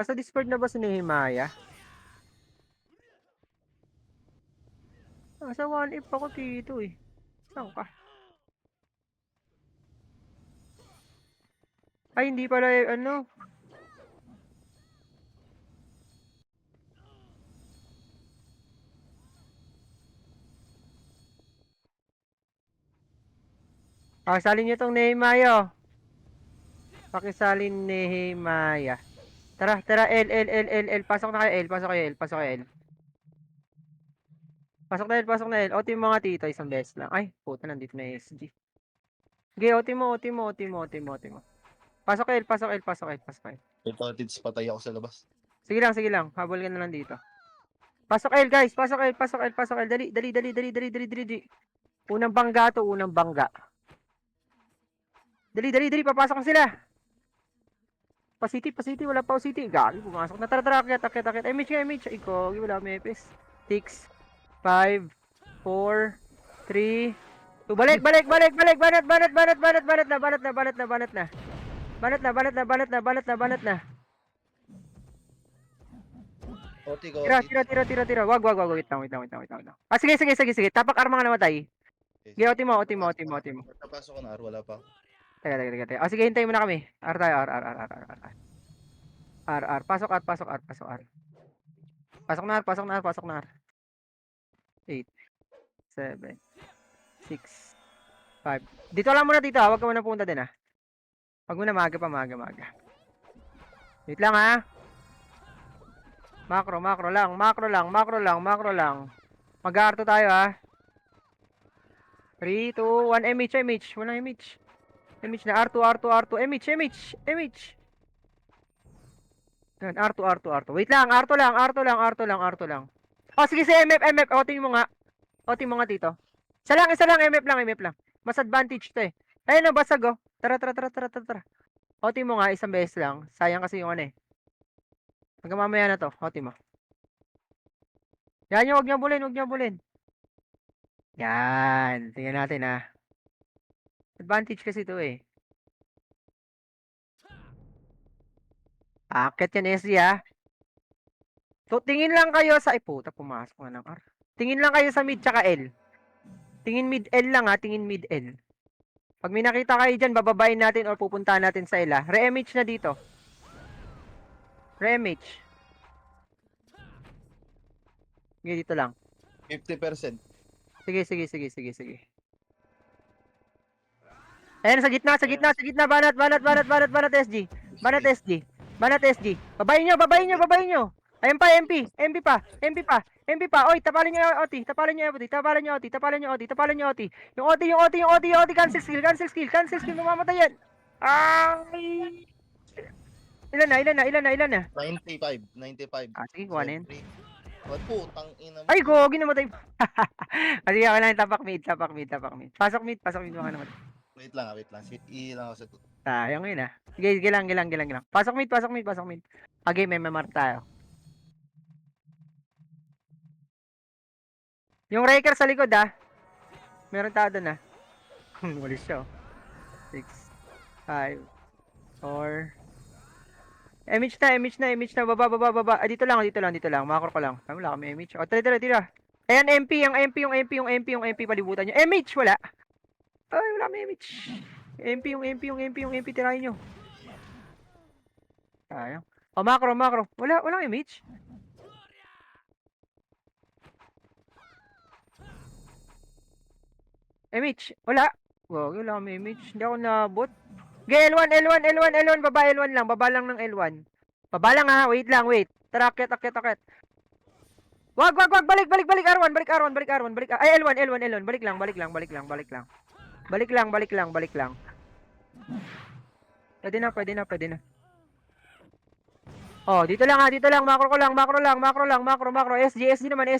Nasa Discord na ba si Nehemiah? Nasa 1F ako dito eh. Saan ka? Ay, hindi pala ano. Salin niyo tong Nehemiah. Oh. Pakisalin Nehemiah. Tara, tara, L. Pasok na kayo, L. Pasok kayo, L. Pasok kayo, L. Pasok na L, pasok na L. OT mo mga tito, isang beses lang. Ay, puta, nandito na SG. Okay, OT mo. Pasok L, pasok L, pasok L, pasok L. Ito, tits, patay ako sa labas. Sige lang. Habol ka na lang dito. Pasok L, guys. Pasok L. Dali. Unang bangga to, unang bangga. Dali. Papasok na sila. Pasiti. Wala pa City. Gagi, pumasok na. Tara. Akyat. MH. Iko, wala mepes. 6, 5, 4, 3, 2. Balik. Banat na. Oti ko, Tira. Wag. Wait lang. Sige. Tapak arma nga namatay. Sige, OT mo. Napasok ko na, wala pa. Teka. Sige, hintayin mo na kami. R tayo, R. Pasok R. Pasok na R. 8, 7, 6, 5. Dito lang muna dito, huwag ka muna punta din ah. Huwag muna, maaga pa. Wait lang ha. Macro lang. Mag-arto tayo ha. 3, 2, 1, MH. Walang MH. MH na, R2. MH. Yan, R2. Wait lang, R2 lang. Oh, sige, MF. OT mo nga dito. Isa lang, MF lang. Mas advantage to eh. Ayun na, basag oh. Tara. OT mo nga, isang beses lang. Sayang kasi yung ano eh. Hanggang mamaya na to, OT mo. Yan yung, huwag niyo bulin. Yan, tingnan natin ha. Advantage kasi to eh. Akit yan SG ha. So, tingin lang kayo sa... Ay, puta, pumasok nga ng R. Tingin lang kayo sa mid tsaka L. Tingin mid L lang ha, tingin mid L. Pag may nakita kayo dyan, bababain natin or pupuntahan natin sa ila. Re-MH na dito. Re-MH. Sige, dito lang. 50%. Sige. Ayan, sa gitna. Banat SG. Banat SG. Babayin nyo. Ayan pa, MP pa. Oy, tapalan nyo OT. Yung OT. Cancel skill. Mamamatay yan. Ay. Ilan na? 95. Sige, kuha na yan. 73. What po, ina mo. Ay, gogi namatay. Sige, ako lang, tapak mid. Pasok mid mga naman. Wait lang. Lang ako sa tut. Sayang yun ah. Sige lang. Pasok mid. Okay, may memar tayo. Yung Raker sa likod ah. Meron tao dun ah. Walis siya oh. 6, 5, 4. MH na. Baba. Dito lang. Makakor ko lang. Wala kami MH. O, tira. Ayan, MP. Yung MP. Palibutan nyo. MH, wala. Ay, wala kami MH. MP. Tirahin nyo. Sayang. O, macro. Walang MH. MH, wala. Wala kami MH. Hindi ako nabot. L1. Baba lang ng L1. Baba lang ha. Wait. Tara, akyat. Wag. Balik R1. Ay, L1. Balik lang. Pwede na. Oh, dito lang. Macro ko lang. SG naman.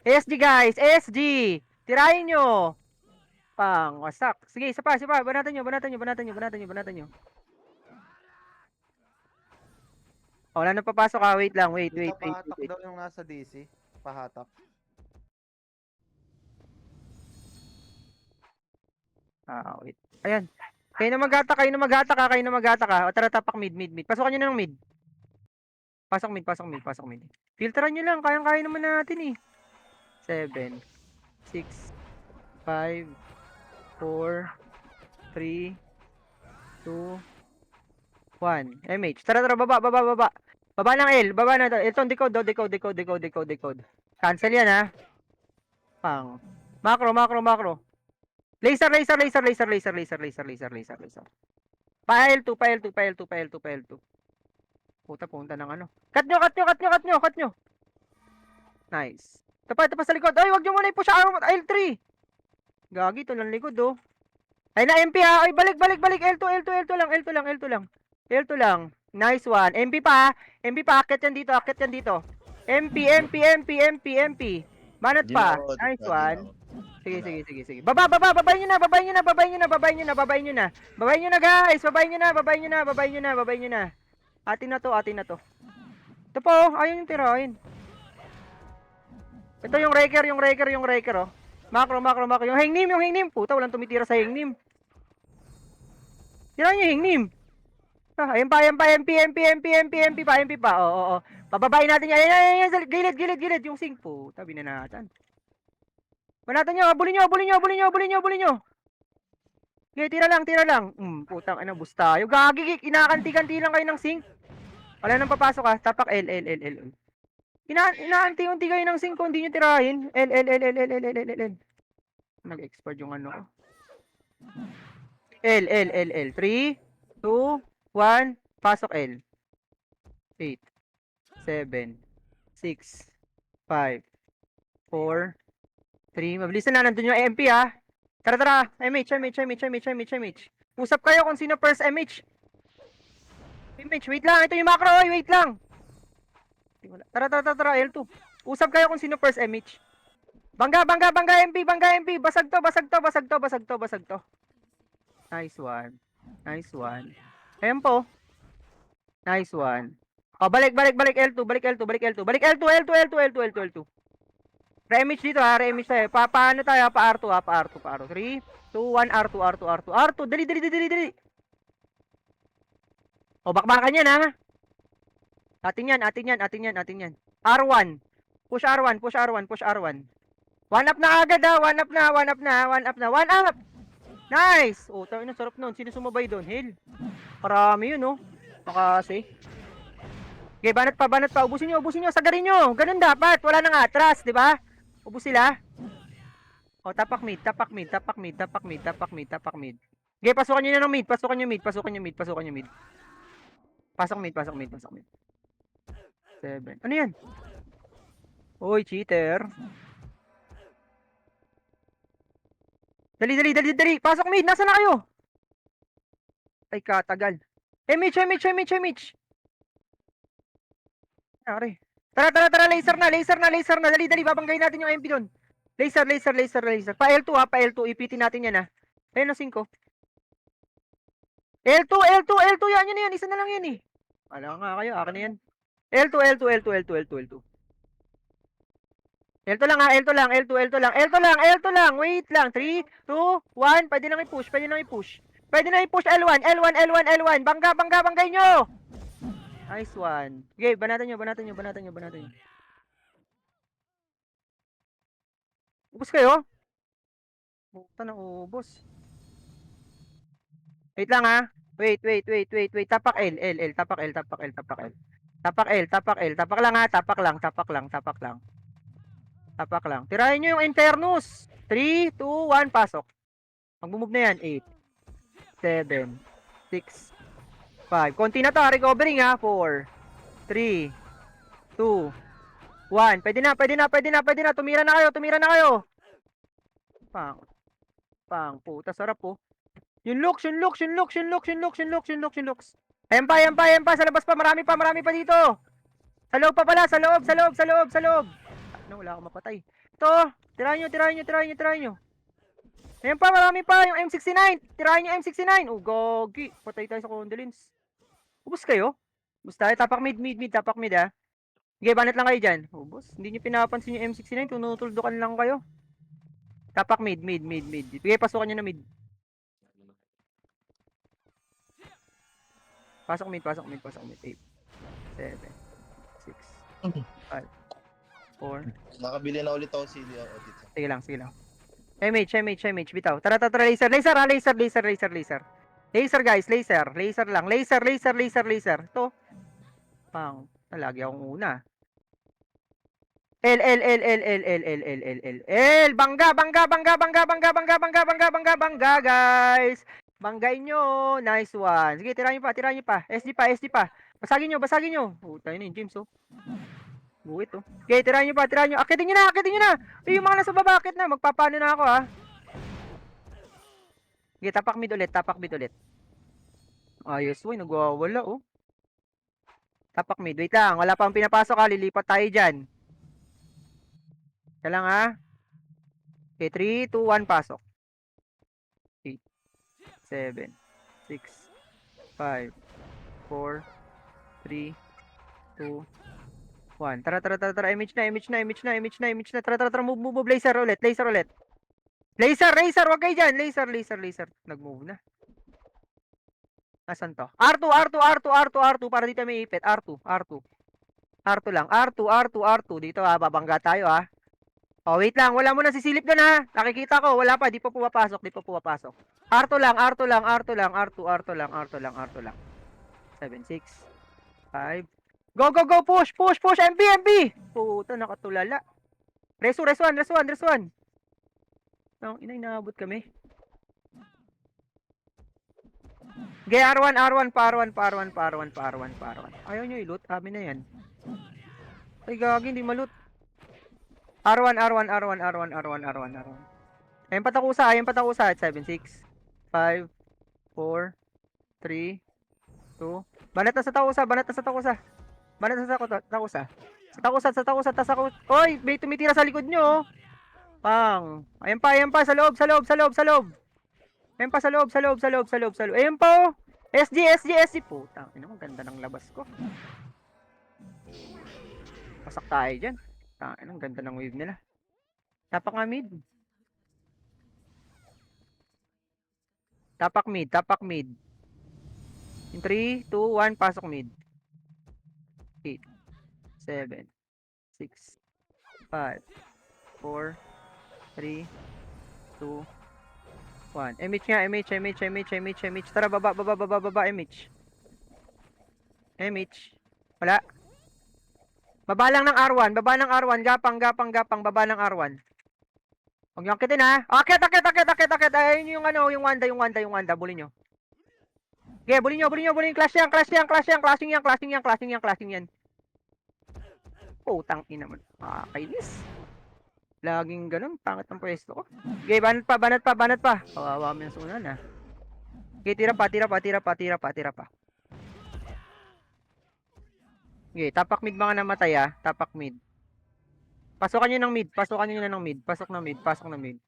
SG guys. Tirahin nyo. Wasak. Sige, isa pa. Banatan nyo. Wala na papasok ha. Wait lang. Wait. Pahatak daw yung nasa DC. Pahatak. Wait. Ayan. Kayo na mag-attack ha. O tara, tapak mid. Pasukan nyo na ng mid. Pasok mid, pasok mid, pasok mid. Filteran nyo lang, kayang-kaya naman natin eh. 7, 6, 5, 4, 3, 2, 1. MH. Tara, tara, baba, baba, baba. Baba ng L, baba na. Ito, decode, decode. Cancel yan ha. Pang. Macro. Laser. Pa L2. Punta ng ano. Cut nyo. Nice. Ito pa sa likod. Ay, wag nyo muna i-push L3. Gagi, ito lang likod oh. Ay na MP ha. Ay, balik. L2 lang. Nice one. MP pa. Akit yan dito. MP. Manat pa. Nice one. Sige. Babayin nyo na. Atin na to. Ito po, ayun yung tirahin. Ito yung raker oh. Macro. Yung hangnim. Puta, walang tumitira sa hangnim. Tirahin nyo yung hangnim. Ayan pa. MP pa. Oo. Pababain natin yan. Ayan, gilid. Yung sink po. Tabi na natin. Manatan nyo. Bulin nyo. Okay, tira lang. Putang, bus tayo. Gagi, inakanti-kanti lang kayo ng sink. Wala nang papasok ha. Tapak L. Inaanti-unti kayo ng sink kung hindi nyo tirahin. L. Nag-export yung ano ko. L. 3, 2, 1. Pasok L. 8, 7, 6, 5, 4, 3. Mabilisan na. Nandun yung MP ha. Tara. MH. Usap kayo kung sino first MH. Wait lang. Ito yung macro. Wait lang. Tara. L2. Usap kayo kung sino first MH. Bangga MP. Basag to. Nice one. Ayan po. Nice one. Oh, balik L2. Balik L2. Remage dito ha. Paano tayo? Pa R2. 3, 2, 1. R2. Dali. O, bakbakan yan ha. Atin yan. R1. Push R1. One up na agad ha. One up na. Nice. Oh, tayo na, sarap nun. Sino sumabay doon? Hill. Marami yun oh. Makasi. Okay, banat pa. Ubusin nyo. Sagarin nyo. Ganun dapat. Wala nang atras, di ba? Ubus sila. O, tapak mid. Okay, pasukan nyo na ng mid. Pasok mid. Pasok mid. 7. Ano yan? Oy, cheater. Dali. Pasok mid. Nasaan na kayo? Ay, katagal. MH. Ari. Tara. Laser na. Dali. Babanggayin natin yung MP doon. Laser. Pa L2 ha. Ipitin natin yan ha. Ayun na 5. L2. Yan. Isa na lang yan eh. Wala nga kayo. Akin na yan. L2. L2 lang ha. L2 lang. Wait lang. 3, 2, 1. Pwede nang i-push. L1. Banggay nyo. Nice one. Okay, banatan nyo. Ubus kayo? Bukta ng ubos. Wait lang ha. Wait. Tapak L. Tapak lang ha. Tapak lang. Tirahin nyo yung internus. 3, 2, 1. Pasok. Mag-move na yan. 8, 7, 6, 5. Konti na to. Recovering ha. 4, 3, 2, 1. Pwede na. Tumira na kayo. Pang. Puta, sarap po. Yung looks. Ayan pa. Sa labas pa. Marami pa dito. Sa loob pa pala. Sa loob. Ano, wala akong mapatay. Ito. Tirahin nyo. Ayan pa, marami pa. Yung M69. Tirahin nyo M69. Oh, gogi. Patay tayo sa condolence. Ubus kayo? Ubus tayo. Tapak mid ha. Sige, banat lang kayo dyan. Ubus. Hindi nyo pinapansin yung M69. Tunutuldukan lang kayo. Tapak mid. Sige, pasukan nyo na mid. Pasok mid. 8, 7, 6, 5, 4. Nakabili na ulit ako CDR audit. Sige lang, sige lang. MH, bitaw. Tara, laser. Laser, laser. Laser, guys, laser. Laser lang. Laser. Ito. Pang, lagi akong una. L. Bangga, guys. Banggain nyo. Nice one. Sige, tirahin nyo pa. SD pa. Basagin nyo. Puta yun yung James, oh. Buwit, oh. Okay, tirahin nyo. Akitin nyo na. Yung mga nasa baba, akit na. Magpapano na ako, ha. Okay, tapak mid ulit. Ayos, boy. Nagwawala, oh. Tapak mid. Wait lang. Wala pa akong pinapasok, ha. Lilipat tayo dyan. Kaya lang, ha. Okay, 3, 2, 1, pasok. 8, 7, 6, 5, 4, 3, 2, 1. Tara. Image na. Tara. Move. Laser ulit. Laser. Wag kayo dyan. Laser. Nag-move na. Nasaan to? R2. Para dito may ipit. R2 lang. R2. Dito, ha. Babangga tayo, ha. Oh, wait lang. Wala mo na sisilip doon, ha. Nakikita ko. Wala pa. Di pa pumapasok. R2 lang. R2 lang. 7, 6, 5. Go. Push. MB. Puta, nakatulala. Res 1. Nang inaabot kami. Okay, R1 pa. Ayaw nyo i-loot. Amin na yan. Ay, gagi. Hindi ma-loot. R1. Ayun patakusa. 7, 6, 5, 4, 3, 2. Banat na sa takusa. Sa takusa. Oy, may tumitira sa likod nyo, oh. Pang. Ayan pa. Sa loob. Ayan pa, sa loob. Ayan pa, oh. SG. Putang ina, ang ganda ng labas ko. Pasak tayo dyan. Ang ganda ng wave nila. Tapak nga mid. Tapak mid. In 3, 2, 1, pasok mid. 8, 7, 6, 5, 4, 3, 2, 1. MH. Tara, baba, MH. Wala. Baba lang ng R1. Gapang. Baba ng R1. Huwag nyo akitin, ha. Akit. Ayun yung yung Wanda. Bulin nyo. Okay, bulin nyo. Clash yan. Clashing yan. Putang ina mo. Kainis. Laging ganun. Pangit ang pwesto ko. Okay, banat pa. Kawawa mo yung sunan, ha. Okay, tira pa. Okay, tapak mid mga namatay, ha. Tapak mid. Pasokan nyo ng mid. Pasok na mid.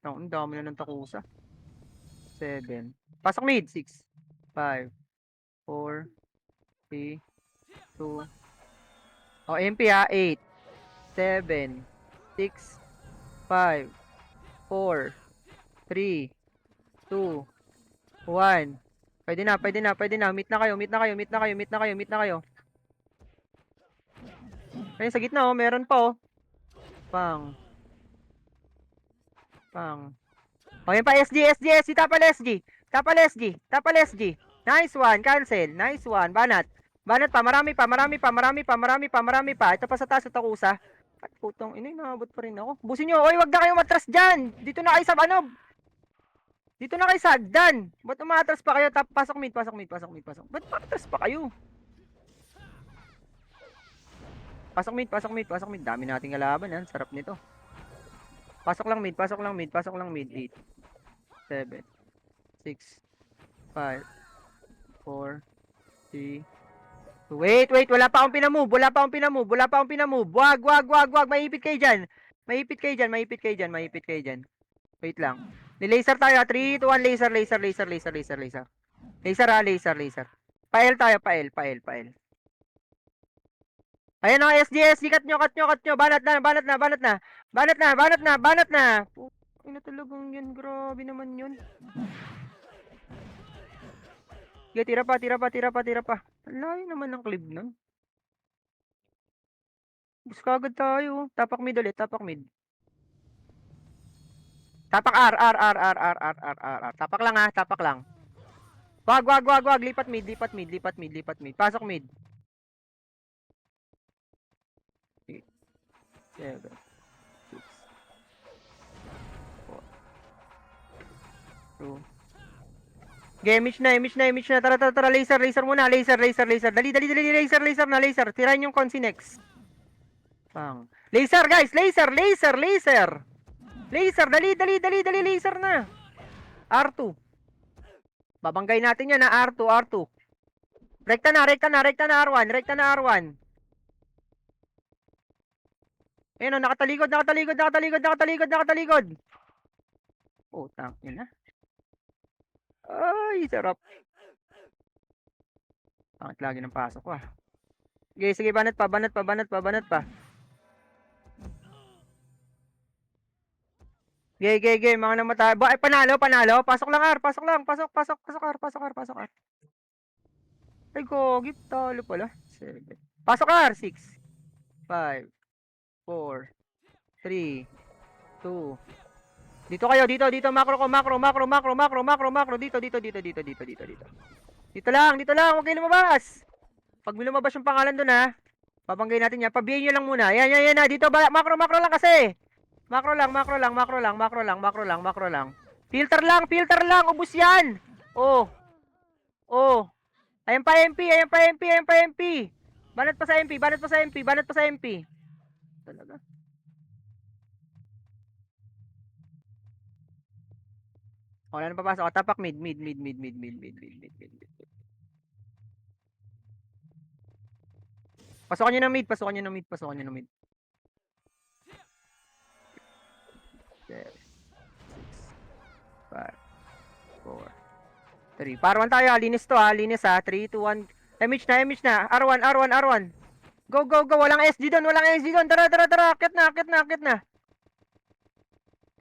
Ang dami na ng takusa. 7. Pasok mid. 6, 5, 4, 3, 2. Oh, MP, ha. 8, 7, 6, 5, 4, 3, 2, 1. Pwede na. Meet na kayo. Ayun, sa gitna, oh. Meron pa, oh. Pang. Oh, yan pa, SG. Tapal SG. Nice one, cancel. Nice one, banat pa, marami pa. Ito pa sa taas, ito kusa. At putong, inaabot pa rin ako. Busin nyo, oy, wag na kayo matras dyan. Dito na kayo sa hagdan. Ba't umatras pa kayo? Pasok mid. Ba't umatras pa kayo? Pasok mid. Dami nating kalaban, yan. Sarap nito. Pasok lang mid. 8, 7, 6, 5, 4, 3, 2. Wait. Wala pa akong pinamove. Wag. Maipit kayo dyan. Wait lang. Ni-laser tayo. 3, 2, 1. Laser. Laser. Pa-L tayo. Ayan o, SG, cut nyo. Banat na. Ano talagang yun, grabe naman yun. Sige, tira pa. Ang layo naman ng clip nun. Bus kagad tayo. Tapak mid ulit, tapak mid. Tapak R. Tapak lang ha, tapak lang. Wag. Lipat mid. Pasok mid. 8, 7, 6, 4, 2. Image na. Tara. Laser muna. Laser. Dali. Laser na. Tirahin yung Consinex. Pang. Laser, guys. Laser. Dali. Laser na. R2. Babanggay natin yan na R2. Rekta na R1. Ayun o, nakataligod. Putang ina. Ay, sarap. Pangit lagi ng pasok ko ah. Sige, banat pa. Game, mga namatay. Panalo. Pasok lang R. Pasok R. Ay, gogi. Talo pala. 7. Pasok R. 6, 5, 4, 3, 2. Dito kayo, dito. Macro ko. Dito. Dito lang. Huwag kayo lumabas. Pag may lumabas yung pangalan dun ha, pabanggay natin yan. Pabihin nyo lang muna. Yan na. Dito, macro lang kasi. Macro lang. Filter lang. Ubus yan. Oh. Ayan pa MP. Banat pa sa MP. Talaga. Wala na papasok. Tapak mid. Pasokan nyo ng mid. 7, 6, 5, 4, 3. Parwan tayo. Linis to ha. 3, 2, 1. Image na. R1. Go. Walang SG doon. Tara. Akit na.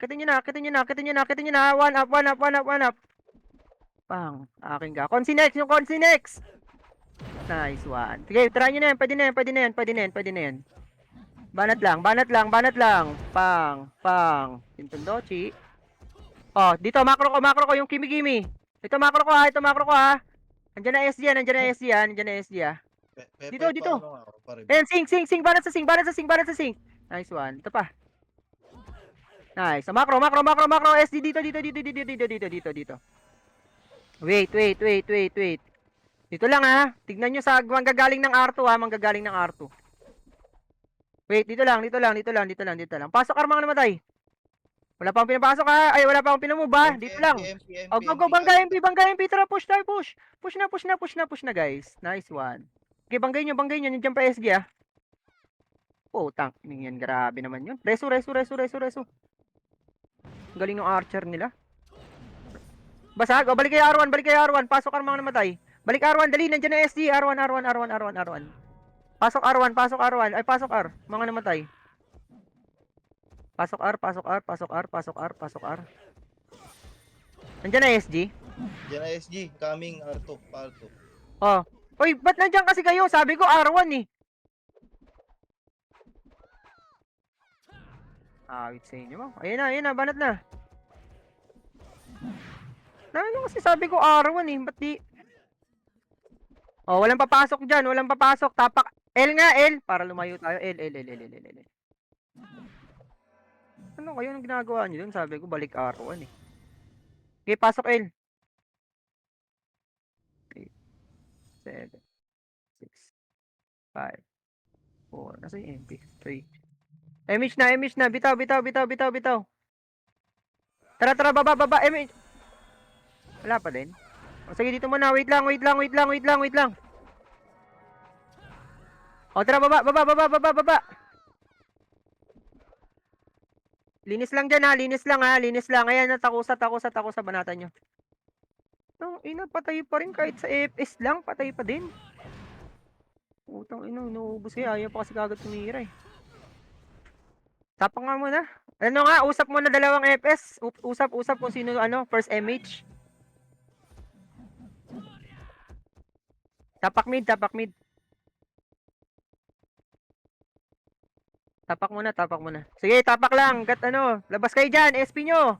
Akitin nyo na. One up. Pang. Aking ga. Consinex. Nice one. Sige, try nyo na yan. Pwede na yan. Banat lang. Pang. Tintondochi. Oh, dito. Macro ko. Yung kimi. Ito macro ko ha. Andiyan na SG yan. Dito. Ayan, sing. Banat sa sing. Nice one. Ito pa. Nice. Macro. SD dito. Wait. Dito lang ha. Tignan nyo sa manggagaling ng R2. Wait, dito lang. Pasok armang namatay. Wala pang pinapasok ha. Ay, wala pang pinamove ha. Dito lang. Oh, go. Bangga MP. Tara, push. Push na guys. Nice one. Okay, banggay nyo. Nandiyan pa SG ha. Tang. Yan, grabe naman yun. Resu. Galing ng archer nila. Basag. Balik kayo R1. Pasok armang namatay. Balik R1. Dali. Nandiyan na SG. R1. Pasok R1. Ay, pasok R. Mga namatay. Pasok R. Nandiyan na SG. Diyan na SG, coming R2, R2. Oh. Uy, ba't nandiyan kasi kayo? Sabi ko R1 eh. Wait sa inyo mo. Ayun na, banat na. Ano kasi sabi ko R1 eh, ba't di? Oh, walang papasok dyan, tapak. L nga, L. Para lumayo tayo, L. Ano kayo nang ginagawa nyo dun? Sabi ko balik R1 eh. Okay, pasok L. 8, 7, 6, 5, 4. Nasa yung MP? 3. Image na. Bitaw. Tara, baba. Image. Wala pa din. O, sige, dito muna. Wait lang. O, tara, baba. Linis lang dyan ha. Linis lang. Ayan, takusa. Banatan nyo. Ina, patay pa rin kahit sa FS lang. Patay pa din. Utang ina, inuubos kaya. Ayaw pa kasi kagad tumira eh. Tapang nga muna. Ano nga, usap muna dalawang FS. Usap kung sino first MH. Tapak mid. Tapak muna, tapak muna. Sige, tapak lang. Gat ano, labas kayo dyan, SP nyo.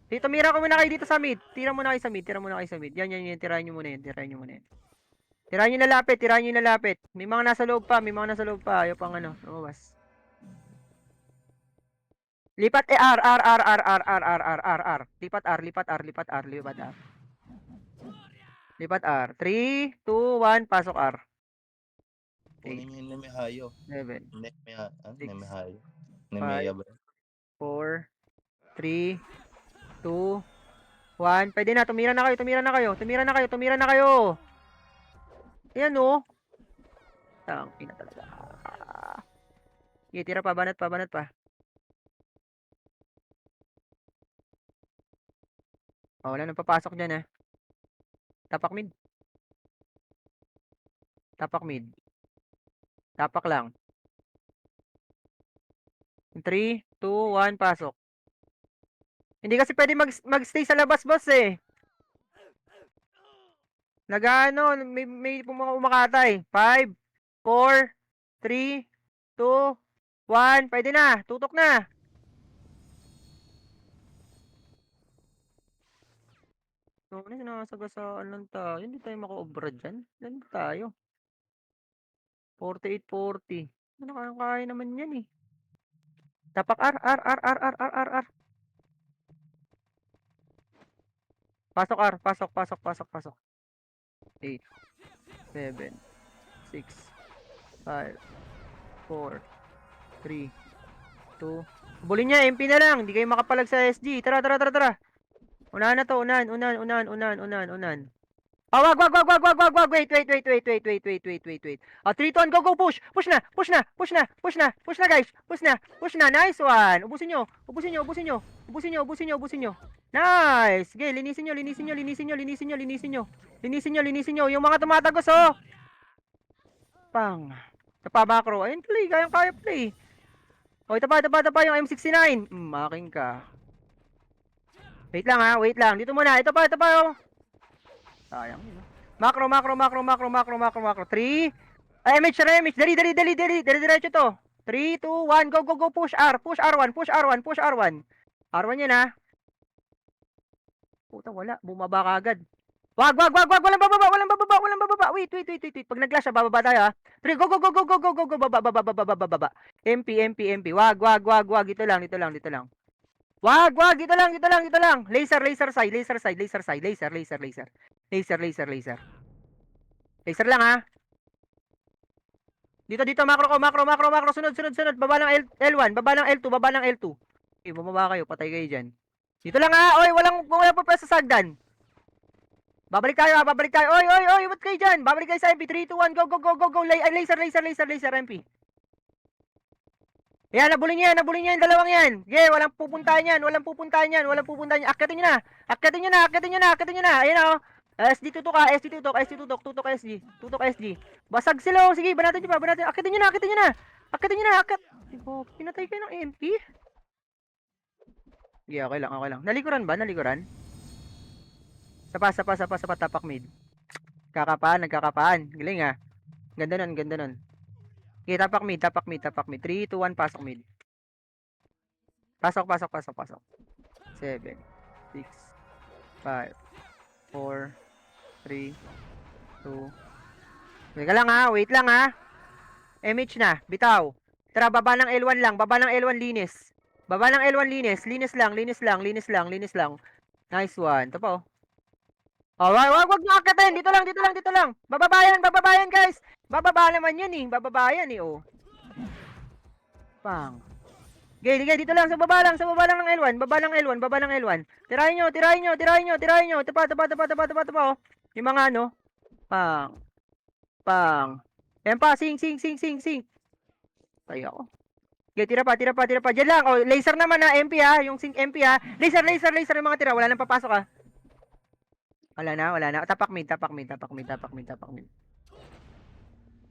Dito, mira ko muna kayo dito sa mid. Tira muna kayo sa mid, tira muna kayo sa mid. Yan. Tirahin nyo muna yan, tirahin nyo muna yan. Tirahin nyo nalapit, tirahin nyo nalapit. May mga nasa loob pa, may mga nasa loob pa. Ayaw pang ano, lumabas. Lipat R. Lipat R. Lipat R. 3, 2, 1, pasok R. Kunin niyo yung Nemihayo. 7, Six, Nemihayo. Nemiya ba? 4, 3, 2, 1. Pwede na, tumira na kayo. Ayan o. Tangina talaga. Sige, tira pa, banat pa. Oh, wala nang papasok dyan Tapak mid. Tapak lang. 3, 2, 1, pasok. Hindi kasi pwede magstay sa labas, boss Nagano, may mga umakatay. 5, 4, 3, 2, 1. Pwede na. Tutok na. So, sinasagasaan lang tayo. Hindi tayo maka-obra dyan. Lan tayo. 48-40. Nakakaya naman yan Tapak R. Pasok R. Pasok. 8, 7, 6, 5, 4, 3, 2. Bulin niya, MP na lang. Hindi kayo makapalag sa SG. Tara. Unahan na to. Unahan. Oh, wag. Wait. 3, 2, 1, go. Push na, guys. Push na. Nice one. Ubusin nyo. Nice. Sige, linisin nyo. Yung mga tumatagos, Pang. Tapa macro. Ayun, play. Kaya play. Oh, ito pa yung M69. Akin ka. Wait lang. Dito muna. Ito pa Sayang yun. Macro. 3. MH. Dali. Diretso to. 3, 2, 1. Go. Push R1. R1 yan Puta, wala. Bumaba ka agad. Wag. Walang bababa. Wait. Pag nag-clash bababa tayo 3, go. Baba. MP. Wag. Dito lang. Wag. Dito lang. Laser side. Laser lang Dito, macro. Sunod. Baba ng L1. Baba ng L2. Okay, bumaba kayo. Patay kayo dyan. Dito lang Oy, walang pa sa sagdan. Babalik tayo. Oy, ba't kayo dyan? Babalik kayo sa MP. 3, 2, 1, go. Laser, MP. Yan, nabulin niya yung dalawang yan. Yeah, walang pupuntahan yan. Akitin nyo na. Ayan SD tutok. Tutok SG. Basag sila Sige, banatan nyo pa. Akitin nyo na. Pinatay kayo ng MP? Yeah, okay lang. Nalikuran ba? Sapa, tapak mid. Nagkakapaan. Galing Ganda nun. Okay, tapak mid. 3, 2, 1, pasok mid. Pasok. 7, 6, 5, 4, 3, 2. Wait lang MH na, bitaw. Tara, baba ng L1 lang. Linis. Linis lang. Nice one. Ito pa Oh, wag nyo akitin. Dito lang. Bababayan, guys. Bababa naman yan oh. Pang. Sige, dito lang, sa baba lang ng L1. Baba ng L1. Tirahin nyo. Tapa, Yung mga Pang. Yan pa, sing. Tayo ako. Sige, tira pa. Diyan lang. Oh, laser naman MP yung sing MP Laser yung mga tira. Wala nang papasok Wala na. Tapak mid.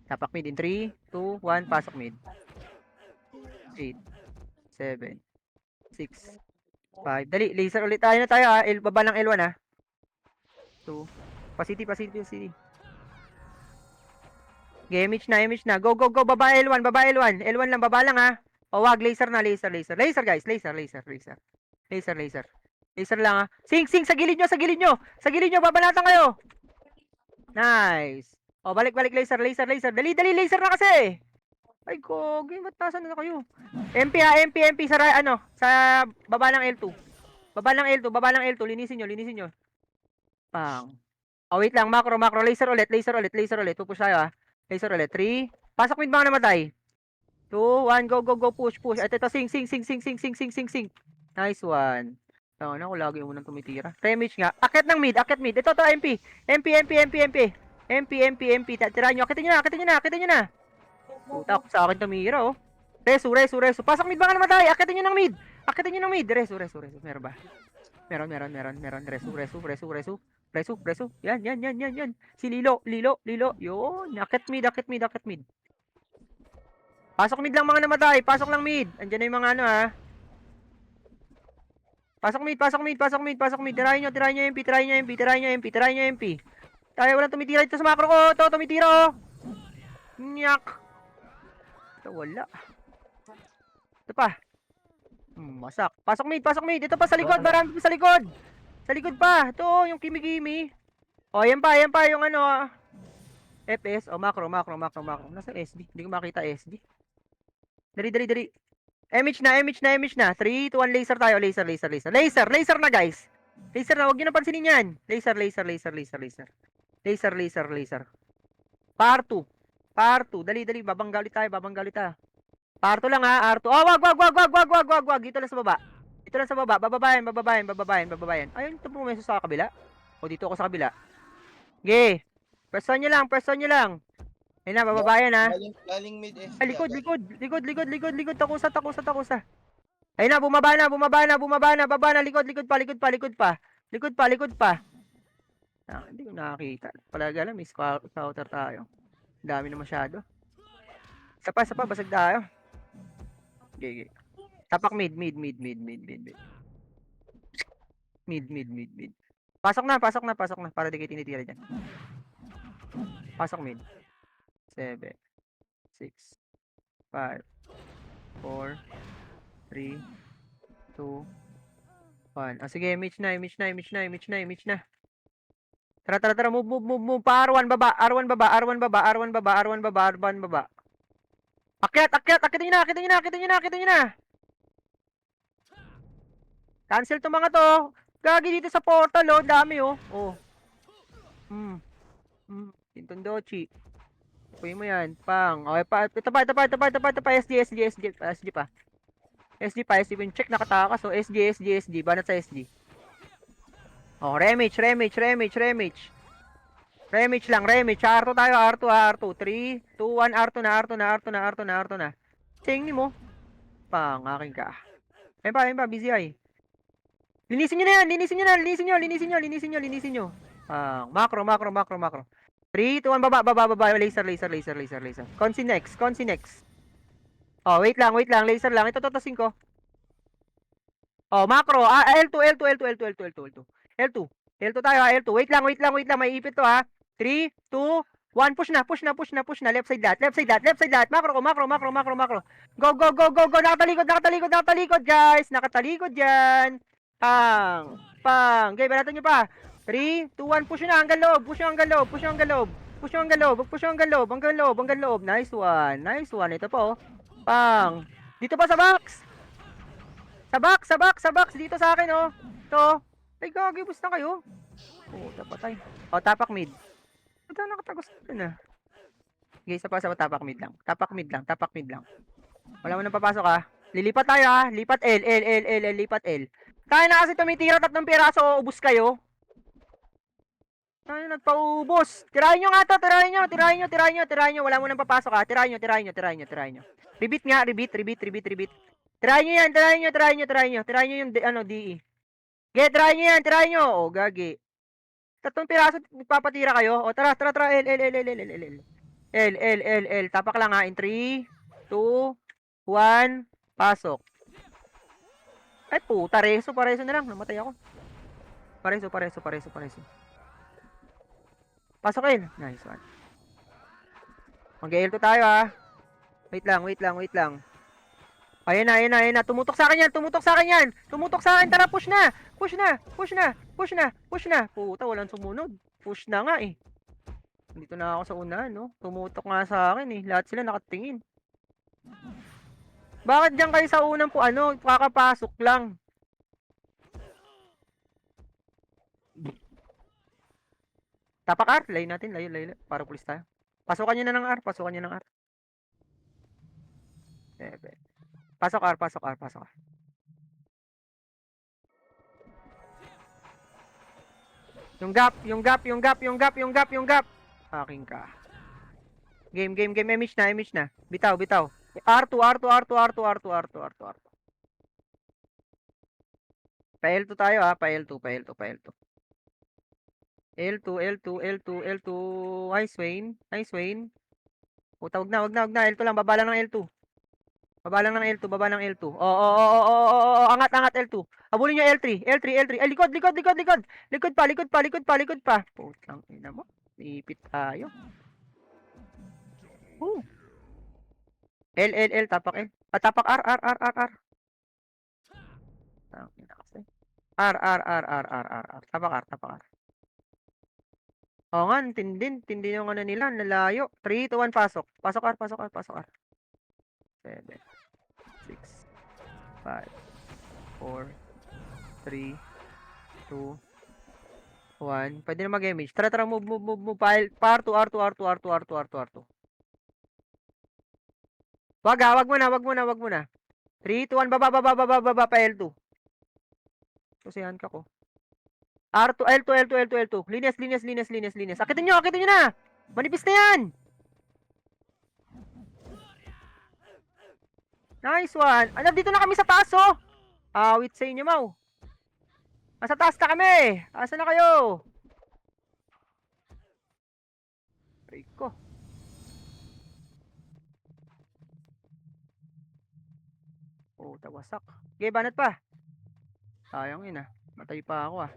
Tapak mid in 3, 2, 1, pasok mid. 8, 7, 6, 5. Dali, laser ulit tayo baba ng L1 2. Pasiti. Okay, image na. Go. Baba L1. L1 lang, baba lang O wag, laser na, laser, laser. Laser guys, laser, laser, laser. Laser, laser. Laser lang ah. Sing, sa gilid nyo, sa gilid nyo. Sa gilid nyo, babalatan kayo. Nice. O, balik, laser, laser, laser. Dali, laser na kasi. Ay, gogi, ba't nasan na kayo? MP ha, MP, sa baba ng L2. Baba ng L2, linisin nyo. Pang. Oh, wait lang, macro, laser ulit. Pupush tayo ah. Laser ulit, 3. Pasok mid mga namatay. 2, 1, go, push. Ito, sing. Nice one. Tama na, ako lagi unang tumitira. Remage nga. Akit mid. Ito, MP. MP. Tirahan nyo, akitin nyo na. Puta, ako sa akin tumira, oh. Resu. Pasok mid baka namatay. Akitin nyo ng mid. Resu. Meron ba? Meron. Resu. Yan. Si Lilo. Yun. Akit mid. Pasok mid lang mga namatay. Pasok lang mid. Andiyan na yung mga ano, ha. Pasok mid. Tirahin nyo MP. Tayo, walang tumitira dito sa macro ko. Ito, tumitira, oh. Nyak. Ito, wala. Ito pa. Masak. Pasok mid. Ito pa sa likod. Marami pa sa likod. Sa likod pa. Ito, yung kimi. O, yan pa. Yung ano, FS. O, macro. Nasa SD. Hindi ko makita SD. Dali. MH na. 3, 2, 1, laser tayo. Laser na, guys. Laser na. Huwag nyo na pansinin yan. Laser. Par 2. Dali. Babangga ulit tayo. Par 2 lang ha. R2. Oh, wag. Dito lang sa baba. Bababayan. Ayun, ito pumeso sa kabila. O, dito ako sa kabila. Okay. Person nyo lang. Ayun na, bababayan ha. Galing mid SD. Ay, likod. Takusa. Ayun na, bumaba na. Baba na, likod pa. Hindi ko nakakita. Palagi alam, may scouter tayo. Dami na masyado. Isa pa, basag tayo. Okay. Tapak mid. Mid. Pasok na. Para di kayo tinitira dyan. Pasok mid. 7, 6, 5, 4, 3, 2, 1. Sige, image na. Tara, move. R1 baba. Akyat. Akitin nyo na. Cancel to mga to. Gagi dito sa portal, oh. Dami, oh. Tintondochi. Puy mo yan. Pang. Okay pa. Ito pa. SG pa. Check nakatakas. So, SG. Banat sa SG. Oh, remage. Remage lang. R2 tayo. R2. 3, 2, 1. R2 na. Tingin mo. Pang. Akin ka. Ayun pa. Busy ay. Linisin nyo na yan. Linisin nyo. Macro. 3, 2, 1. Baba. Laser. Consi next. Oh, wait lang. Laser lang. Ito, totosin ko. Oh, macro. L2 tayo ha. L2. Wait lang. May ipit to ha. 3, 2, 1. Push na. Left side lahat. Macro. Go. Nakatalikod, guys. Nakatalikod dyan. Pang. Okay, balatan nyo pa. 3, 2, 1. Push na hanggang loob. Hanggang loob. Nice one. Ito po. Pang. Dito pa sa box. Sa box. Dito sa akin, oh. Ito. Ay, gagi. Bus na kayo. Oh, tapatay. Oh, tapak mid. Ito, nakatagos na. Okay, isa pa sa tapak mid lang. Wala mo nang papasok, ha. Lilipat tayo, ha. Lipat L. Lipat L. Kaya na kasi tumitira 3 piraso. Ubus kayo. Tayo nagpaubos. Tirahin nyo nga to. Tirahin nyo. Wala mo nang papasok, ha. Tirahin nyo. Repeat nga. Tirahin nyo yung DE. Okay, tirahin nyo. O, gagi. 3 piraso, nagpapatira kayo. O, tara. L. Tapak lang ha. In 3, 2, 1. Pasok. Ay, puta. Pareso na lang. Namatay ako. Pareso. Pasokin. Nice one. Mag-L2 tayo ha. Wait lang. Ayan na, ayan na, ayan na. Tumutok sa akin yan, tumutok sa akin yan. Tumutok sa akin, tara, push na. Push na, push na, push na, push na. Puta, walang sumunod. Push na nga eh. Dito na ako sa unahan, no? Tumutok nga sa akin eh. Lahat sila nakatingin. Bakit diyan kayo sa unang po, ano, kakapasok lang? Tapak R, layo natin, layo, layo, layo. Para pulis tayo. Pasukan nyo na ng R, pasukan nyo ng R. Pasok R, pasok R, pasok R. Yung gap, yung gap, yung gap, yung gap, yung gap, yung gap. Aking ka. Game, game, game. Image na, image na. Bitaw, bitaw. R2, R2, R2, R2, R2, R2, R2, R2. Pa L2 tayo ha, pa L2, pa L2, pa L2. L2, L2, L2, L2. Nice, Wayne. Nice, Wayne. Puta, wag na, wag na, wag na. L2 lang, baba lang ng L2. Baba lang ng L2, baba ng L2. Angat, angat L2. Habulin nyo L3, L3, L3. Ay, likod, likod, likod, likod. Likod pa, likod pa, likod pa, likod pa. Putang ina mo. Ipit tayo. L, tapak L. Tapak R, R, R, R, R. Tangina kasi. R, R, R, R, R, R, R. Tapak R, tapak R. Oo nga, tindi yung ano nila, nalayo. 3, 2, 1, pasok. Pasok R, pasok R, pasok R. 7, 6, 5, 4, 3, 2, 1. Pwede na mag-image. Tara, tara, move, move, move, move. R2, R2, R2, R2, R2, R2, R2. Wag ha, wag mo na, wag mo na, wag mo na. 3, 2, 1, baba, baba, baba, baba, pa L2. Susihan ka ko. R2, L2, L2, L2, L2. Linis, linis, linis, linis, linis. Akitin nyo na. Manipis na yan. Nice one. Ano, dito na kami sa taas, oh. Awit sa inyo, Mau. Nasa taas na kami. Asa na kayo? Rico. Oh, tawasak. Okay, banat pa. Sayang yun ah. Matay pa ako ah.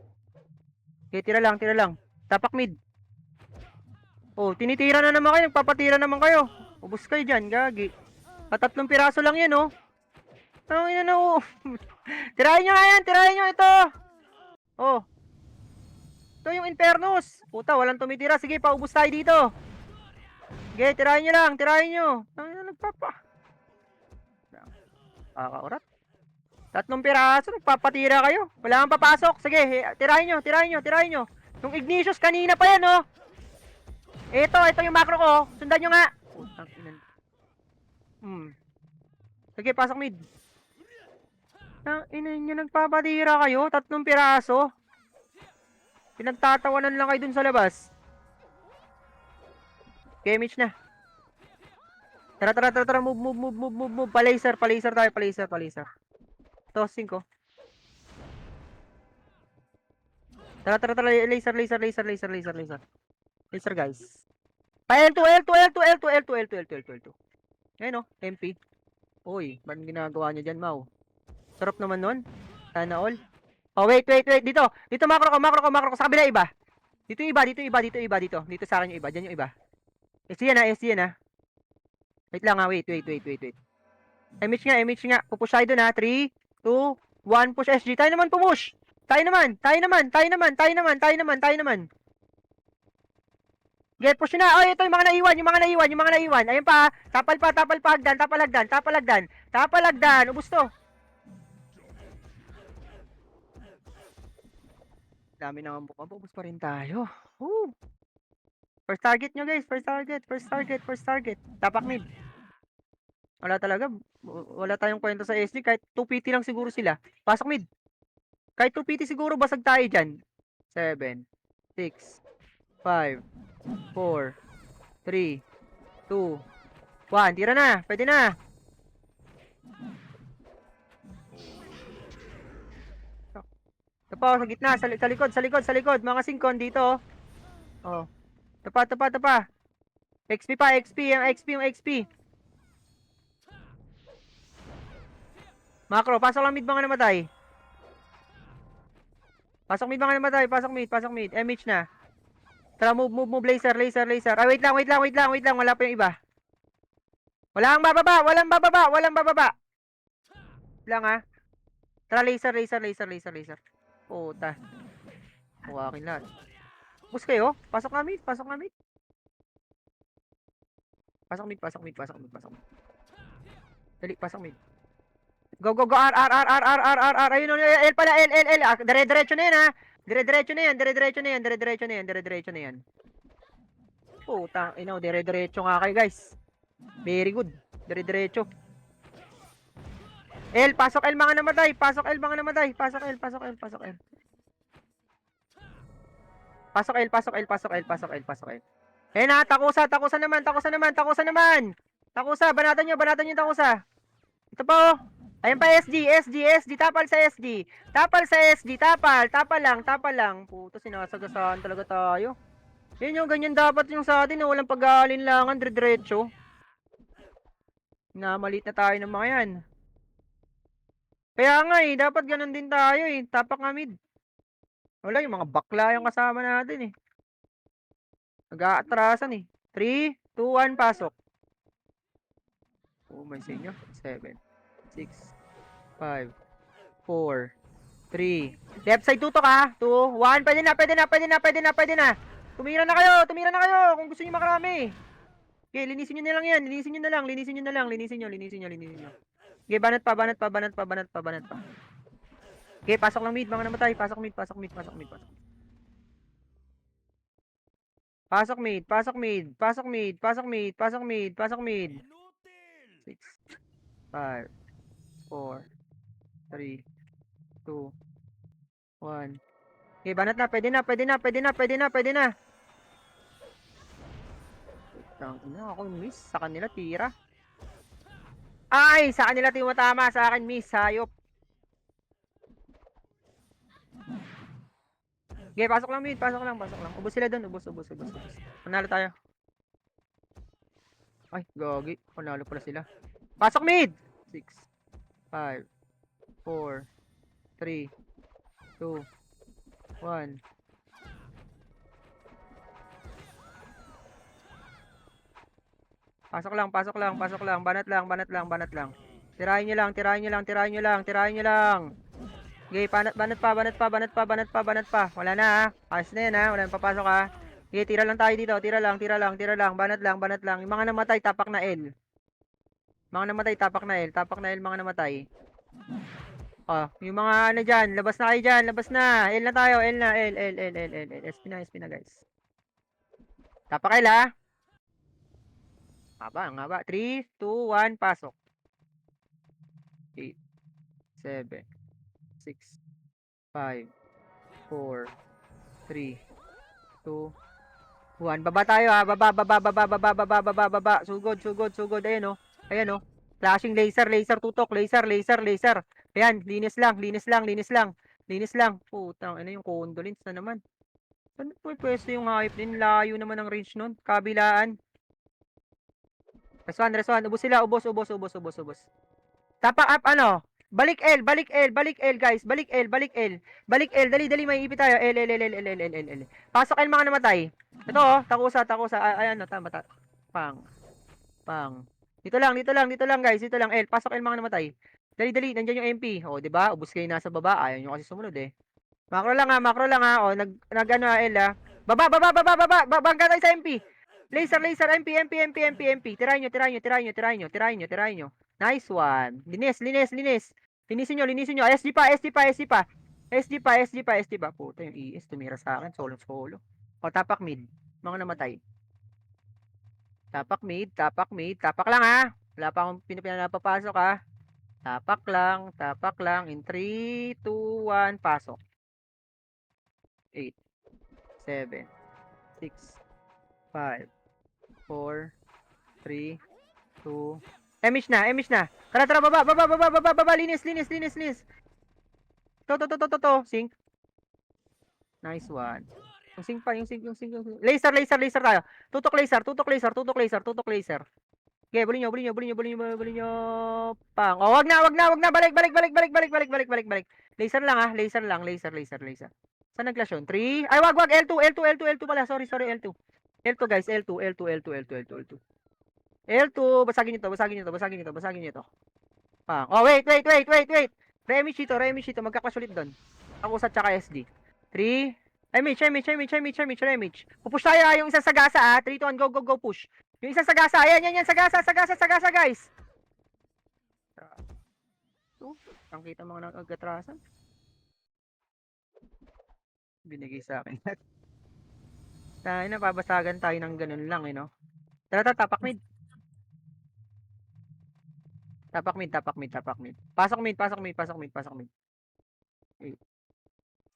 Okay, tira lang, tira lang. Tapak mid. Oh, tinitira na naman kayo. Nagpapatira naman kayo. Ubus kayo dyan, gagi. Patatlong piraso lang yan, oh. Ang ina na, oh. Tirahin nyo nga yan, tirahin nyo ito. Oh. Ito yung Infernos. Puta, walang tumitira. Sige, paubos tayo dito. Sige, tirahin nyo lang, tirahin nyo. Ang ina, nagpapa. Kakaurat. Tatlong piraso, nagpapatira kayo. Wala kang papasok. Sige, tirahin nyo, tirahin nyo, tirahin nyo. Yung Ignatius kanina pa yan, oh. Ito yung macro ko. Sundan nyo nga. Putang ina. Sige, pasok mid. Ang ina nyo, nagpapatira kayo. Tatlong piraso. Pinagtatawanan lang kayo dun sa labas. Okay, image na. Tara, tara, tara, tara. Move, move, move, move, move, move. Palaser, palaser tayo, palaser, palaser. Tossing ko. Tara, tara, tara. Laser, laser, laser, laser, laser, laser. Laser, guys. Pa L2, L2, L2, L2, L2, L2, L2, L2, L2. Ayun o, MP. Uy, ba't ginagawa niya dyan, Mau? Sarap naman nun. Sana all. Oh, wait, wait, wait. Dito. Dito, macro ko, macro ko, macro ko. Sa kabila, iba. Dito iba, dito iba, dito iba, dito. Dito sa akin yung iba. Dyan yung iba. SC yan ha, SC yan ha. Wait lang ha, wait, wait, wait, wait, wait. Image nga, image nga. Pupush tayo dun ha. 3, 2, 1, push SG. Tayo naman pumush. Tayo naman, tayo naman, tayo naman, tayo naman, tayo naman, tayo naman. Get push na. Oh, ito yung mga naiwan, yung mga naiwan, yung mga naiwan. Ayun pa. Tapal pa, hagdan, tapal hagdan, tapal hagdan. Tapal hagdan. Ubus to. Dami naman buka. Ubus pa rin tayo. Woo. First target nyo guys. First target, first target, first target. Tapak mid. Wala talaga. Wala tayong kwento sa SD. Kahit 2PT lang siguro sila. Pasok mid. Kahit 2PT siguro basag tayo dyan. 7, 6, 5, 4, 3, 2, 1. Tira na. Pwede na. Ito pa, sa gitna. Sa likod, sa likod, sa likod. Mga singkon dito. Oh. Ito pa, ito pa, ito pa. XP pa, XP. Yung XP, yung XP. Macro, pasok lang mid mga namatay. Pasok mid mga namatay. Pasok mid, pasok mid. MH na. Tara, move, move, move. Laser, laser, laser. Ah, wait lang, wait lang, wait lang, wait lang. Wala pa yung iba. Walang bababa, walang bababa, walang bababa. Lang ha. Tara, laser, laser, laser, laser, laser. Puta. Huwakin lahat. Bus kayo. Pasok na mid, pasok na mid. Pasok mid, pasok mid, pasok mid, pasok mid. Dali, pasok mid. Go, go, go. R, R, R, R, R, R, R, R. Ayun, L pala, L, L, L. Dire-diretso na yan, ha. Dire-diretso na yan, dire-diretso na yan, dire-diretso na yan, dire-diretso na yan. Putang, ina, dire-diretso nga kayo, guys. Very good. Dire-diretso. L, pasok L mga namatay. Pasok L mga namatay. Pasok L, pasok L, pasok L. Pasok L, pasok L, pasok L, pasok L, pasok L. Eh na, takusa, takusa naman, takusa naman, takusa naman. Takusa, banatan nyo yung takusa. Ito po. Ayan pa, SD, SD, SD, tapal sa SD. Tapal sa SD, tapal, tapal lang. Puto, sinasagasaan talaga tayo. Yun yung ganyan dapat yung sa atin, walang pag-aalinlangan, dire-diretso. Namalit na tayo ng mga yan. Kaya nga eh, dapat ganun din tayo eh, tapak nga mid. Wala, yung mga bakla yung kasama natin eh. Nag-aatrasan eh. 3, 2, 1, pasok. Oh, may sa inyo. 7, 6, 5, 4, 3. Left side tutok ha. 2, 1. Pwede na, pwede na, pwede na, pwede na, pwede na. Tumira na kayo, tumira na kayo. Kung gusto niyo makarami. Okay, linisin niyo na lang yan. Linisin niyo na lang, linisin niyo na lang. Linisin niyo, linisin niyo, linisin niyo. Okay, banat pa, banat pa, banat pa, banat pa, banat pa. Okay, pasok lang mid, mga namatay. Pasok mid, pasok mid, pasok mid, pasok. Pasok mid, pasok mid, pasok mid, pasok mid, pasok mid, pasok mid. 6, 5, 4, 3, 2, 1. Okay, banat na, pwede na, pwede na, pwede na, pwede na, pwede na. Tangina, ako miss, sa kanila tira. Ay, sa kanila tumatama, sa akin miss, hayop. Okay, pasok lang mid, pasok lang, pasok lang. Ubus sila doon, ubus, ubus, ubus, ubus. Panalo tayo. Ay, gagi, panalo pala sila. Pasok mid! 6, 5, 4, 3, 2, 1. Pasok lang, pasok lang, pasok lang. Banat lang, banat lang, banat lang. Tirahin nyo lang, tirahin nyo lang, tirahin nyo lang, tirahin nyo lang. Okay, banat, banat pa, banat pa, banat pa, banat pa, banat pa. Wala na ha. Ayos na yan ha. Wala na papasok ha. Okay, tira lang tayo dito. Tira lang, tira lang, tira lang. Banat lang, banat lang. Yung mga namatay, tapak na L. Mga namatay, tapak na L. Tapak na L, mga namatay. Oh, yung mga ano dyan. Labas na kayo dyan. Labas na. L na tayo. L na. L, L, L, L, L, L. SP na guys. Tapak L ha. Haba, ang haba. 3, 2, 1, pasok. 8, 7, 6, 5, 4, 3, 2, 1. Baba tayo ha. Baba, baba, baba, baba, baba, baba, baba. Sugod, sugod, sugod. Ayan o. Ayan o. Flashing laser, laser, tutok. Laser, laser, laser. Ayan, linis lang, linis lang, linis lang. Linis lang. Putang, ano yung condolence na naman. Saan po pwesto yung hype din? Layo naman ang range nun. Kabilaan. Reswan, reswan. Ubus sila. Ubus, ubus, ubus, ubus, ubus. Tapak up, ano? Balik L, balik L, balik L, guys. Balik L, balik L. Balik L, dali, dali, may ipit tayo. L, L, L, L, L, L, L, L, L. Pasok L, mga namatay. Ito, oh, takusa, takusa. Ay, ano, tama, pang, pang. Dito lang, dito lang, dito lang, guys. Dito lang, L. Pasok L, mga namatay. Dali, dali, nandiyan yung MP. Oh, di ba? Ubus kayo nasa baba. Ayaw nyo kasi sumunod, eh. Macro lang, ha, macro lang, ha. Oh, nag ano, L, ha. Baba, baba, baba, baba. Bangga tayo sa MP. Laser, laser, MP, MP, MP, MP, MP. Tirahin nyo, tirahin nyo, tirahin nyo, tirahin nyo, tirahin nyo, tirahin nyo. Nice one. Linis, linis, linis. Linisin nyo, linisin nyo. SD pa, SD pa, SD pa. SD pa, SD pa, SD pa. Puta yung ES. Tumira sa akin. Solo, solo. O, tapak mid. Mga namatay. Tapak mid, tapak mid. Tapak lang ha. Wala pa akong pinapapasok ha. Tapak lang. In 3, 2, 1, pasok. 8, 7, 6, 5, 4, 3, 2, Emish na. Tara, tara, baba, baba, baba, baba, baba, linis, linis, linis, linis. To. Sink. Nice one. Yung sink pa, yung sink. Laser, laser, laser tayo. Tutok laser. Okay, bulin nyo. Pang. Oh, wag na. Balik. Laser lang ha, laser lang. Saan nag-clash yun? 3. Ay, wag. L2 pala. Sorry, L2. L2 guys, L2. L2, basagin nyo to. Oh, wait. Remish dito. Magka-clash ulit doon. Takusa tsaka SD. 3. Remich. Pupush tayo yung isang sagasa 3, 2, 1, go, push. Yung isang sagasa, yan, sagasa, guys. Ang kita mga nag-atrasan. Binigay sa akin. Tayo na, pabasagan tayo ng ganun lang, no? Tara, tapak mid. Tapak mid. Pasok mid. 8,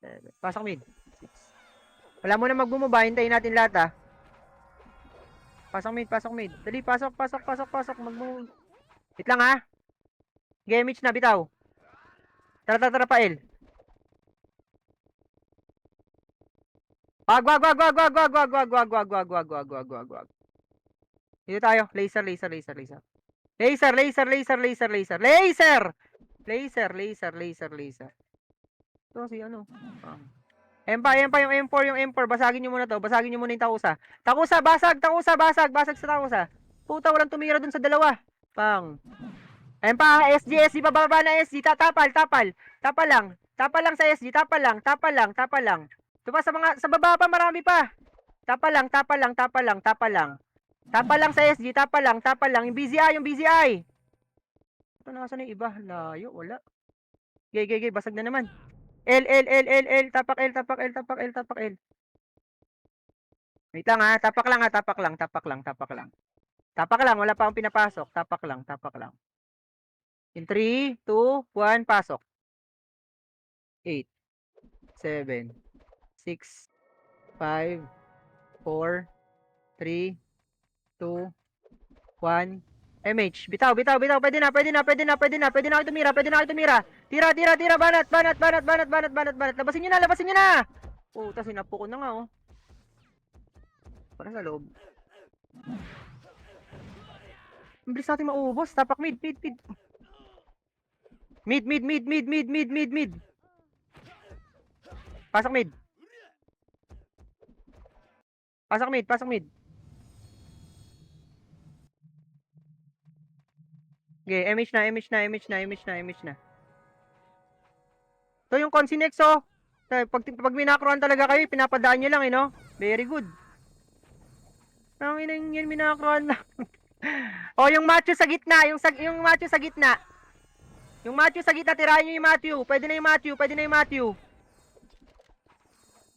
7. Pasok mid. 6. Wala mo na magbumaba, hintayin natin lahat, Pasok mid. Dali, pasok. Wait lang, Gamage na, bitaw. Tara, pael. Wag. Dito tayo. Laser. Ito si ano. Empa yung M4. Basagin nyo muna yung Takusa. Takusa, basag sa Takusa. Puta, walang tumira dun sa dalawa. Pang. Empa, SG, bababa na SG. Tapal lang sa SG. Tapal lang. Ito pa sa baba pa, marami pa. Tapal lang sa SG. Tapal lang. Yung BZI. Ito, nakasaan yung iba? Layo, wala. Gay, basag na naman. L. Tapak L. Wait lang, tapak lang. Wala pa akong pinapasok. Tapak lang. In 3, 2, 1, pasok. 8, 7, 6, 5, 4, 3, 2, 1. MH, bitaw. Pwede na kayo tumira. Tira. Banat. Labasin nyo na. Puta, sinapo ko na nga, Para sa loob. Ang bilis natin maubos. Tapak mid. Mid. Pasok mid. Okay, MH na. So yung Consinex, pag minakroan talaga kayo, pinapadaan nyo lang, no? Very good. Ang inang yan, minakroan lang. Yung Matthew sa gitna, yung Matthew sa gitna. Tirahin nyo yung Matthew. Pwede na yung Matthew.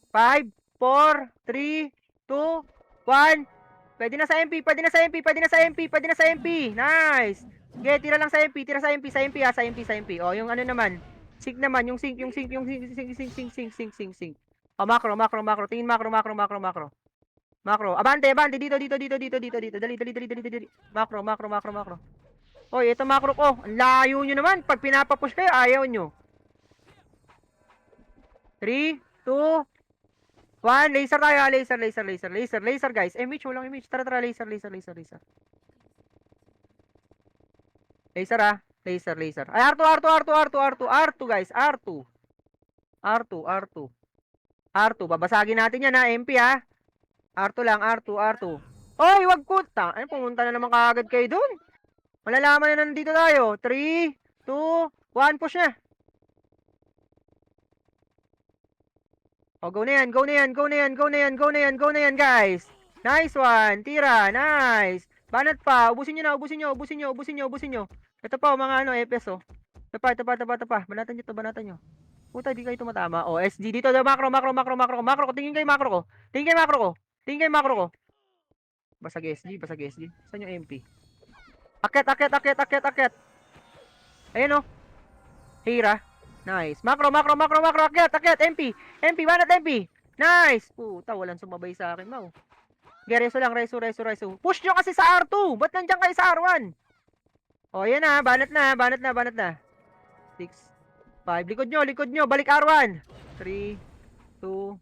5, 4, 3, 2, 1. Pwede na sa MP. Nice. Okay, tira lang sa MP. Sa MP. Yung ano naman. Sync naman. Yung sync. Macro. Tingin macro. Abante. Dito. Dali. Macro. Ito macro ko. Ang layo nyo naman. Pag pinapapush kayo, ayaw nyo. 3, 2, 1. Laser tayo. Laser, guys. MH, walang MH. Tara. Laser. Laser. Ay, R2, guys. R2. Babasagin natin yan, MP, R2 lang. Oy, wag kuta. Ay, pumunta na naman kaagad kayo dun. Malalaman na nandito tayo. 3, 2, 1. Push na. Go na yan, guys. Nice one. Tira. Nice. Banat pa. Ubusin nyo. Ito pa, mga FS, Ito pa. Banatan nyo. Puta, di kayo tumatama. SG dito. Macro. Tingin kayo macro ko. Basag SG. Saan yung MP? Akyat. Ayan, Hira. Nice. Macro. Akyat. MP. Banat MP. Nice. Puta, walang sumabay sa akin, Mau. Reso lang. Push nyo kasi sa R2. Ba't nandiyan kayo sa R1? Yan na. Banat na. 6, 5. Likod nyo. Balik R1. 3, 2,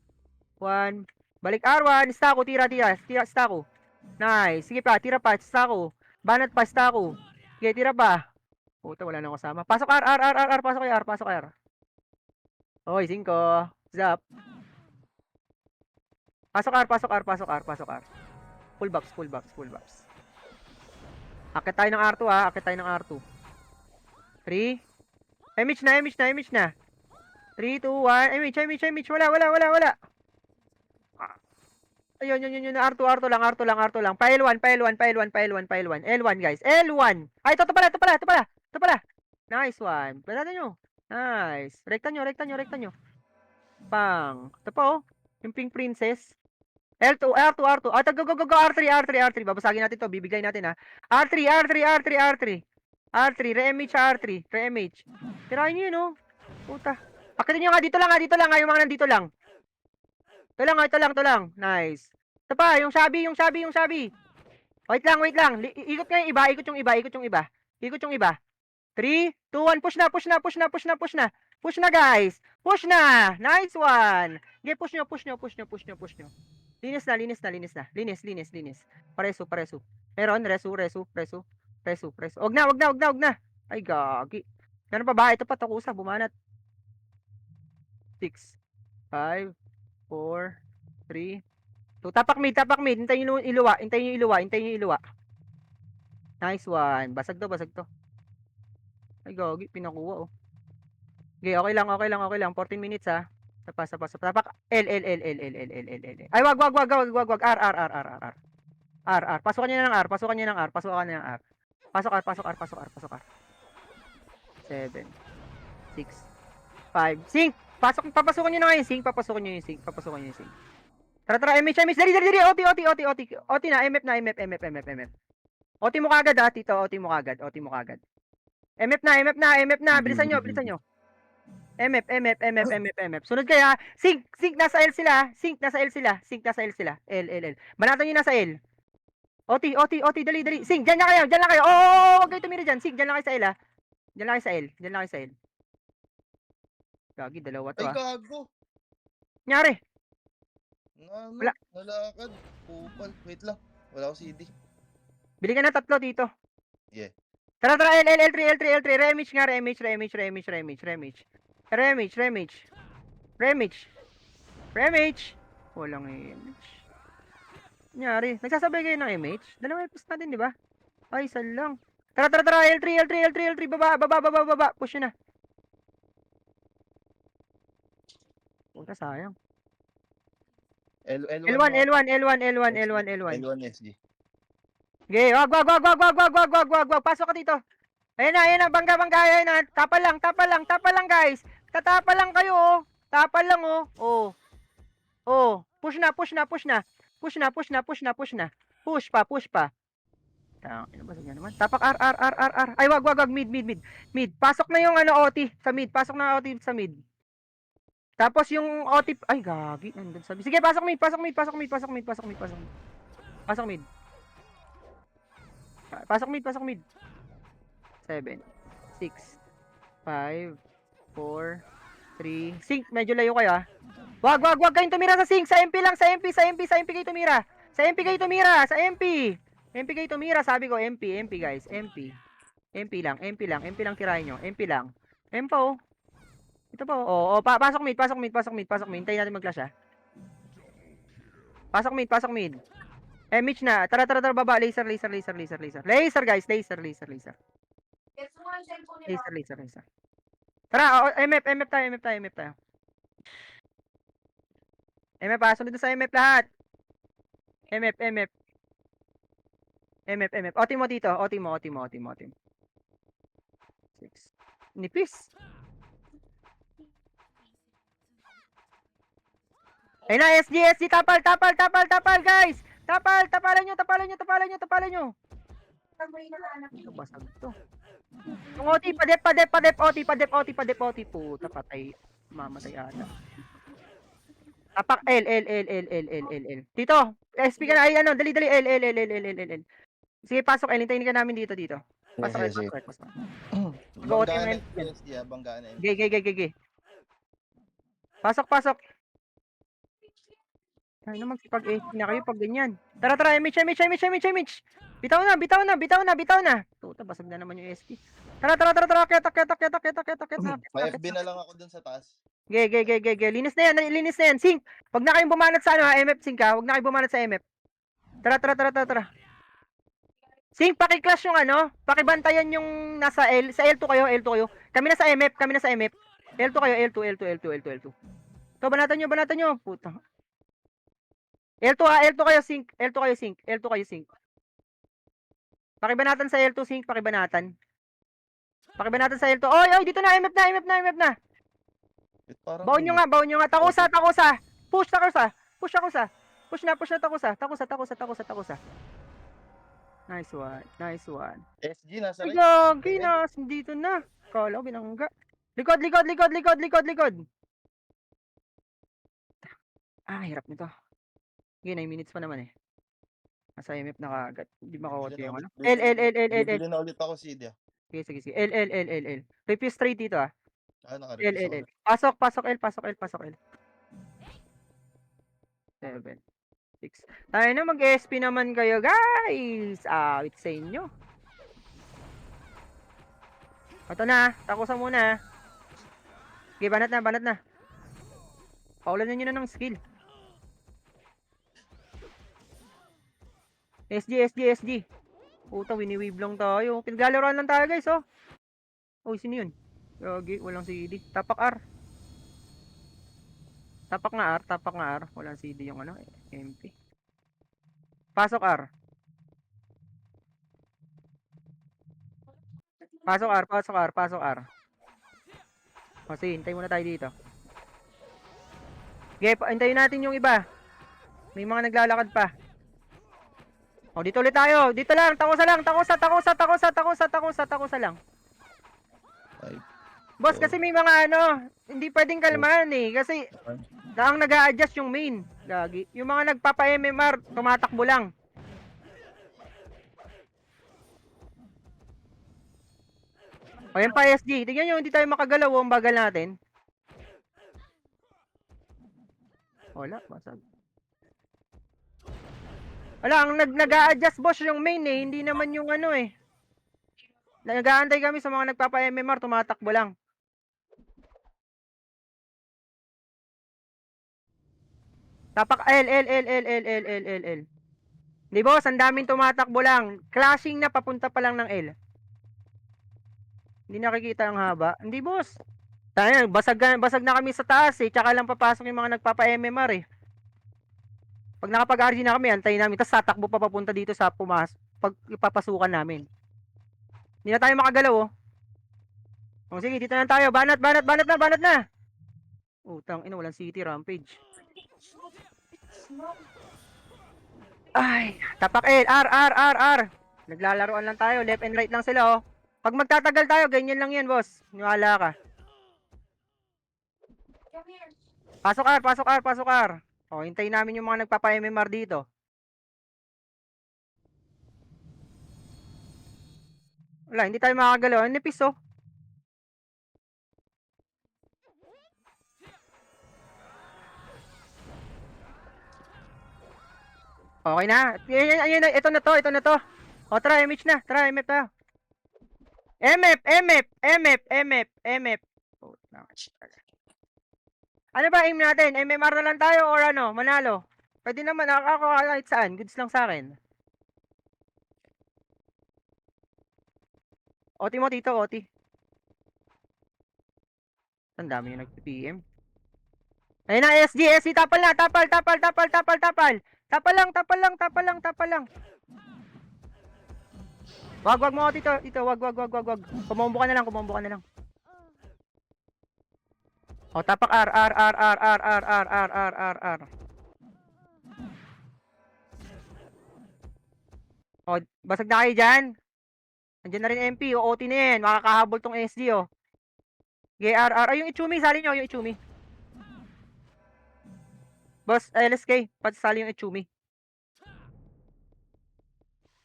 1. Balik R1. Stako. Tira. Stako. Nice. Sige pa. Tira pa. Stako. Banat pa. Stako. Sige, tira pa. Puta, wala nang kasama. Pasok R. Pasok R. 5. Zap. Pasok R. Full box. Akit tayo ng R2, 3. MH na, MH na, MH na. 3, 2, 1. MH. Wala. Ayun, yun. R2 lang. Pile 1. L1, guys. L1. Ay, ito pala. Nice one. Balatan nyo. Nice. Rekta nyo. Pang. Ito pa, oh. Yung Pink Princess. L2, R2. Ah, go. R3. Babasagin natin to. Bibigay natin, ha. R3. Re-MH, R3. Re-MH. Tirahin nyo yun, oh. Puta. Akitin nyo nga. Dito lang. Yung mga nandito lang. Ito lang. Nice. Ito pa, yung Shabi. Wait lang. Ikot nga yung iba. Ikot yung iba. 3, 2, 1. Push na. Push na, guys. Push na. Nice one. Okay, push nyo. Linis na. Pareso. Meron, resu. Wag na. Ay, gagi. Meron pa ba? Ito pa, takusa. Bumanat. 6, 5, 4, 3, 2. Tapak mid. Hintayin nyo iluwa. Nice one. Basag to. Ay, gagi. Pinakuha, oh. Okay, okay lang. 14 minutes, ha. Sapa. Tapak. L. Ay, wag. R. Pasukan niya ng R. Pasok R. 7, 6, 5. Sync! Papasukan niyo na ngayon, sync. Papasukan niyo yung sync. Tara, MH. Dali. OT na, MF. OT mo kagad, ha, tito. OT mo kagad. MF na. Bilisan nyo. MF. Sunod kayo, ha. Sync. Nasa L sila. L. Banatan nyo nasa L. OT. Dali. Sync. Diyan lang kayo. Oo, wag kayo tumira dyan. Sync. Diyan lang kayo sa L, ha. Diyan lang kayo sa L. Gagi, dalawa to, Ay, ha. gago. Nyari. Wala. Nalakad. Kupal. Wait lang. Wala ko CD. Bili ka na 3 dito. Yeah. Tara, L3. Remage nga. Walang image. Nyari. Nagsasabay kayo ng image? Dalawa yung post natin, di ba? Ay, isa lang. Tara. L3. Baba. Push yun na. Puta, sayang. L1 SG. Okay, wag. Pasok ka dito. Ayan na, bangga, ayan na. Tapal lang, guys. Tatapal lang kayo, oh. Tapal lang, oh. Oh. Push na. Push pa. Ano ba yan naman? Tapak R. Ay, wag. Mid. Pasok na yung OT sa mid. Tapos yung OT, ay, gagi. Nandun sabi. Sige, pasok mid. Pasok mid. 7, 6, 5, 4, 3. Sync, medyo layo kayo, ha. Wag kayong tumira sa sync. Sa MP kayo tumira. MP kayo tumira, sabi ko. MP, guys. MP lang tirahin nyo. MP lang. Empo. Ito po. Oh, pasok mid. Hintayin natin mag-clash, ha. Pasok mid. MH na. Tara, baba. Laser. Laser, guys. Laser. Tara, MF tayo. MF, sunod na sa MF lahat. MF. OT mo dito. OT mo. 6. Nipis. Ayun na, SG. Tapal, guys. Tapalan nyo. Basag to. Yung OT, padep. OT. Puta, patay. Mamatay ata. Tapak L. Tito, SP ka na. Ay, dali. L. Sige, pasok. Hintayin ka namin dito. Pasok. Go, OT mo. Banggaan na. Gay. Pasok. Ay naman, pag na kayo pag ganyan. Tara, MH. Bitaw na. Tuta, basag na naman yung SP. Tara. Kita. Pa-FB na lang ako dun sa taas. Ge. Linis na yan. Sync. Wag na kayong bumanat sa MF sync, ha. Wag na kayong bumanat sa MF. Tara. Sync, paki-clash yung ano, pakibantayan yung nasa L, sa L2 kayo, L2 kayo. Kami na sa MF, kami na sa MF. L2 kayo, L2, L2, L2, L2, L2. To, banatan nyo, puta. L2 L2 kayo sync, L2 kayo sync, L2 kayo sync. Pakibanatan sa L2 sync, pakibanatan. Pakibanatan sa L2. Oy, oy, dito na, MF na, MF na, MF na. Wait, parang Baon nyo init. nga, baon nyo nga. Takusa, Okay. takusa. Push, takusa. Push, takusa. Push na, takusa. Takusa. Nice one, nice one. SG nasa Ay, right. gagi Ay, na. Dito na. Kala ko binangga. Likod. Ah, hirap nito. Sige, 9 minutes pa naman eh. Nasa MF na kagad. Hindi makakote yung ano. L. bibili na ulit ako CD ah. Sige. L. Refuse straight dito ah. Ah, naka-refuse ako L. ulit. Pasok L. 7, 6. Tayo na, mag-SP naman kayo, guys. Wait sa inyo. Ito na, takusan muna. Okay, banat na. Paulanan nyo na ng skill. SG. Puta, wini-weave lang tayo. Pinaglalaroan lang tayo, guys, oh. Uy, sino yun? Gagi, walang CD. Tapak R. Tapak nga R. Walang CD yung ano, MP. Pasok R. Pasok R. O, sige, hintayin muna tayo dito. Okay, hintayin natin yung iba. May mga naglalakad pa. O, dito ulit tayo. Dito lang, takusa lang. Ay, Boss, oh. kasi may mga ano, hindi pwedeng kalmahan eh. Kasi, ang nag-a-adjust yung main. Gagi. Yung mga nagpapa-MMR, tumatakbo lang. O, yan pa SG. Tingnan nyo, hindi tayo makagalaw. Ang bagal natin. Wala, basag. Wala, ang nag-a-adjust boss yung main eh. Hindi naman yung ano eh. Nag-aantay kami sa mga nagpapa-MMR, tumatakbo lang. Tapak L. Di boss, ang daming tumatakbo lang. Clashing na, papunta pa lang ng L. Hindi nakikita ang haba. Hindi boss. Tayo, basag na kami sa taas eh. Tsaka lang papasok yung mga nagpapa-MMR eh. Pag nakapag-RG na kami, antayin namin. Tapos tatakbo pa papunta dito sa pag ipapasukan namin. Hindi na tayo makagalaw oh. O sige, dito na tayo. Banat na. Utang ina, walang city rampage. Ay, tapak R. Naglalaroan lang tayo. Left and right lang sila oh. Pag magtatagal tayo, ganyan lang yan boss. Niwala ka. Pasok R. O, hintayin namin yung mga nagpapa-MMR dito. Wala, hindi tayo makakagalaw. Ang nipis oh. Okay na. Ayun, ito na to. O, tara, MH na. Tara, MF tayo. MF. Ano ba aim natin? MMR na lang tayo or ano? Manalo? Pwede naman. Ako kahit saan. Goods lang sa akin. OT mo dito, OT. Ang dami yung nag-PM. Ayun na, SG. Tapal na. Tapal. Tapal lang. Wag mo dito. Wag. Kumombo ka na lang. O, tapak R. O, basag na kayo dyan. Andiyan na rin MP. O, OT na yan. Makakahabol tong SG, oh. GRR. Ay, yung Ichumi. Sali nyo, yung Ichumi. Boss, LSK. Pati sali yung Ichumi.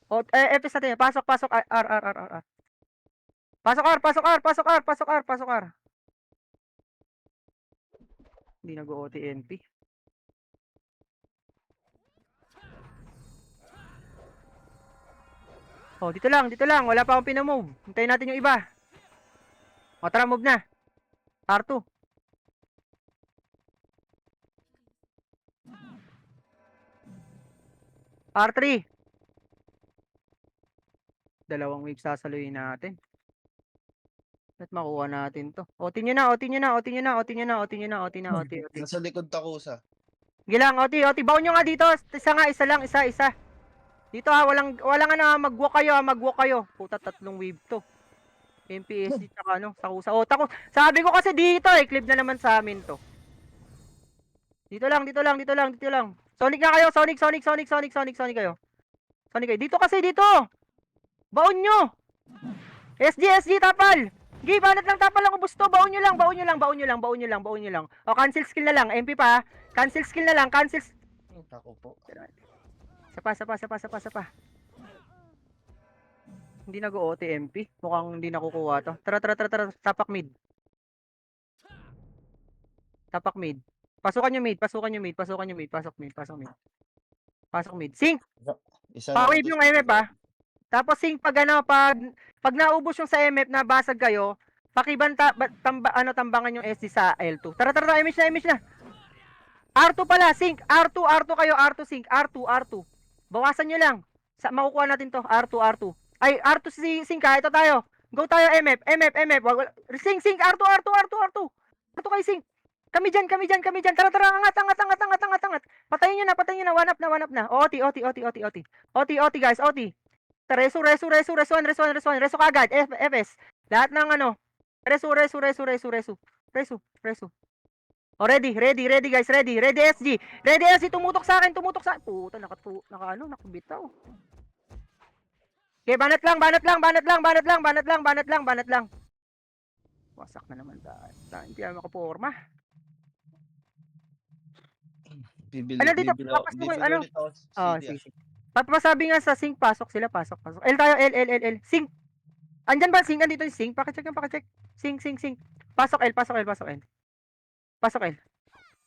O, FS natin. Pasok. R. Pasok R. Hindi nag-OT MP. Oh, dito lang. Wala pa akong pinamove. Hintayin natin yung iba. O, tara, move na. R2. R3. Dalawang wave sasaluhin natin. At makuha natin to. Otin nyo na, otin nyo na, otin nyo na, otin nyo na, otin nyo na, otin na, otin, otin. Nasa likod takusa. Gilang, oti, oti. Baon nyo nga dito. Isa nga, isa lang, isa. Dito ha, walang ano, mag-walk kayo, mag-walk kayo. Puta, 3 wave to. MPSG tsaka ano, Takusa. O, sabi ko kasi dito clip na naman sa amin to. Dito lang. Sonic nga kayo, Sonic kayo. Sonic kayo. Dito kasi, dito. Baon nyo. SG, tapal. Gi, banat lang tapal lang ubos to. Baon nyo lang. O, cancel skill na lang. MP pa. Cancel skill na lang. Tako po. Isa pa. Hindi nag-OT MP. Mukhang hindi nakukuha to. Tara. Tapak mid. Pasukan nyo mid. Pasok mid. Sync! Isa Pa-wave yung MF ha. Tapos sync pag naubos yung sa MF na basag kayo, tambangan yung SC sa L2. Tara, image na. R2 pala, sync. R2 kayo, R2 sync. R2. Bawasan nyo lang. Makukuha natin to. R2. Ay, R2 sync ha. Ito tayo. Go tayo MF. Sync. R2 kayo sync. Kami dyan. Tara, angat. Patayin nyo na. One up na. OT, guys. OT. Resu kagad. FS. Lahat ng ano. Resu. Oh, ready guys. Ready SG. Tumutok sa akin. Puta, nakabitaw. Okay, banat lang. Wasak na naman tayo. Hindi tayo makaporma. Bibili Ano dito? ulit ako Oh, sa CD. sige. Papasabi nga sa sync, pasok sila. L tayo, L. Sync. Andyan ba sync? Andito yung sync. Pakicheck. Sync. Pasok L.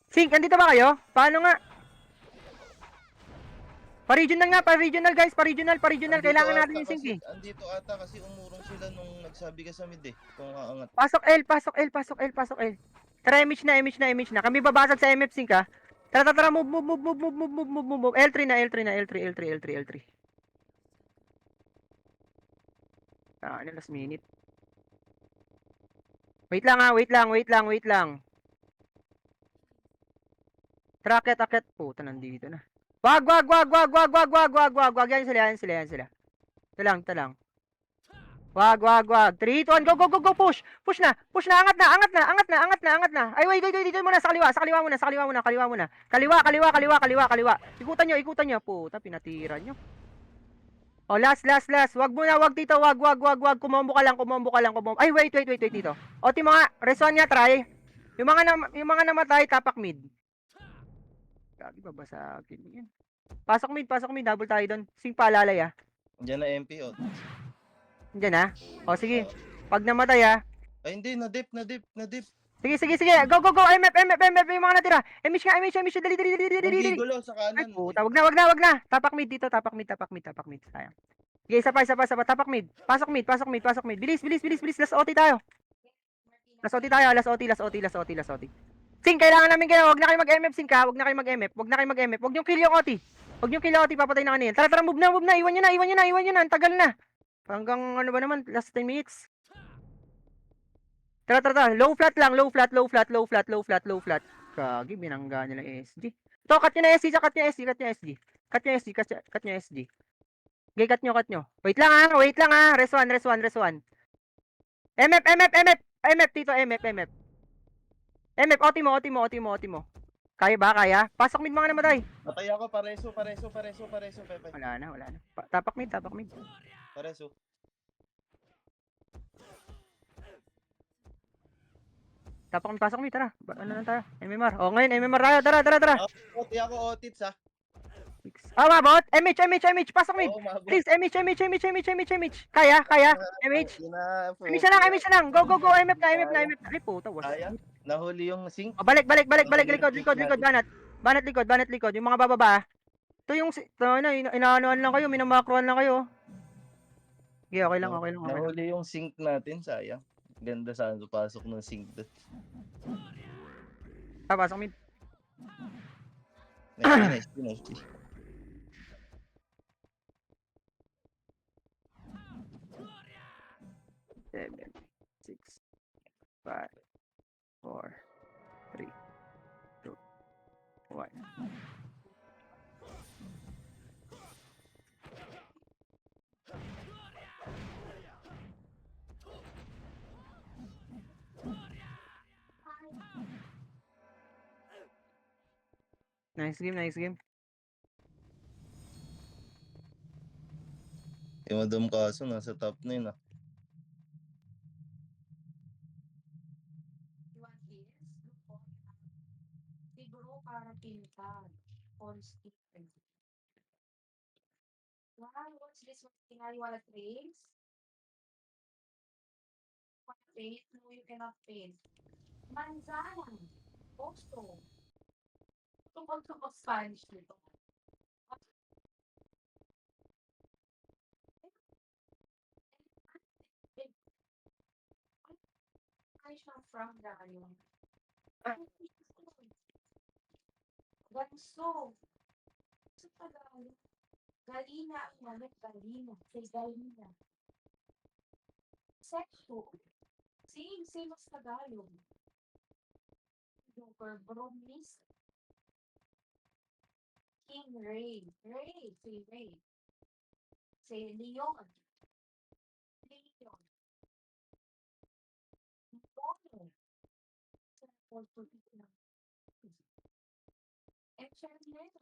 Sync, andito ba kayo? Paano nga? Pa-regional guys. Pa-regional. Kailangan natin yung sync eh. Andito ata kasi umurong sila nung nagsabi ka sa mid kung aangat. Pasok L. Tara, image na. Kami babasag sa MF sync ha. Tara, move. L3 na. Last minute. Wait lang. Tara, akit. Puta, nandito na. Wag. Yan sila. Ito lang. Wag. 3, 2, 1, go. Push na. Angat na. Ay, wait. Dito muna sa kaliwa muna. Kaliwa. Ikutan nyo. Puta, pinatira nyo. Oh, last. Wag dito. Wag. Kumombo ka lang. Ay, wait dito. O, ti mga, reson nga, try. Yung mga namatay, tapak mid. Gabi, babasagin yan. Pasok mid. Double tayo doon. Sing paalalay ah. Diyan na MP Diyan ah. O, sige. Pag namatay ah. Ay hindi, na-dip. Sige. Go. MF. Yung mga natira. Emish. Dali. Gulo sa Ay, kanan. puta. Wag na. Tapak mid dito. Tapak mid. Sayang. Okay, isa pa. Tapak mid. Pasok mid. Bilis. Last OT tayo. Last OT. Sing, kailangan namin kayo. Wag na kayo mag-MF, Sing ka. Wag nyo kill yung OT. Papatay na kanina. Tara, move na. Iwan nyo na. Ang tagal na. Hanggang ano ba naman, last 10 minutes. Tara. Low flat. Kagi, binangga nila yung SG. Ito, cut nyo na SG. Cut nyo SG. Okay, cut nyo. Wait lang ha. Res 1. MF, Tito, MF. MF, OT mo. Kaya? Pasok mid mga namatay. Matay ako, pareso, Pepe. Wala na. Tapak mid. Pareso. Pasok mid, tara. Ano lang tayo? MMR. O, ngayon, MMR tayo. Tara. Oti ako, otits ha. Mabot. MH. Pasok mid. Oo, mabot. Please, MH. Kaya. MH. MH na lang. Go. MF na. Ay, puta. Sayang. Nahuli yung sink. O, balik. Likod. Banat likod. Yung mga bababa. Ito yung, inaanoan lang kayo. Minamakroan lang kayo. Okay lang. Nahuli yung sink natin, sayang. Ganda sana pasok ng sink doon. Pasok mid. Nice. 7, 6, 5, 4, 3, 2, 1. Nice game, nice game. Yung Madam Kaso, nasa top 9 ah. What is? Siguro para pinta. Or sticker. Wow, what's this one thing? You wanna trace? Wanna paint? No, you cannot paint. Manzana. Posto. Tungkol to pag Spanish nito. Ay, siya from Gayon. Ganso. Sa Tagalog. Galina ang manok. Galina. Say Galina. Sexo. Same as Tagalog. Joker, Bromis. King Ray. Say Ray. Say Leon. Leon. Bono. Sa Portuguese na. Enchantment.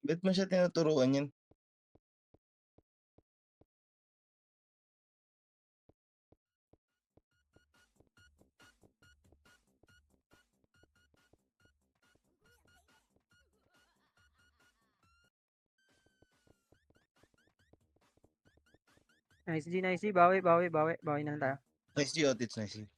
Ba't mo siya tinuturuan yan? Nice G, nice G. Bawi na lang tayo. Nice G, Otits, nice G.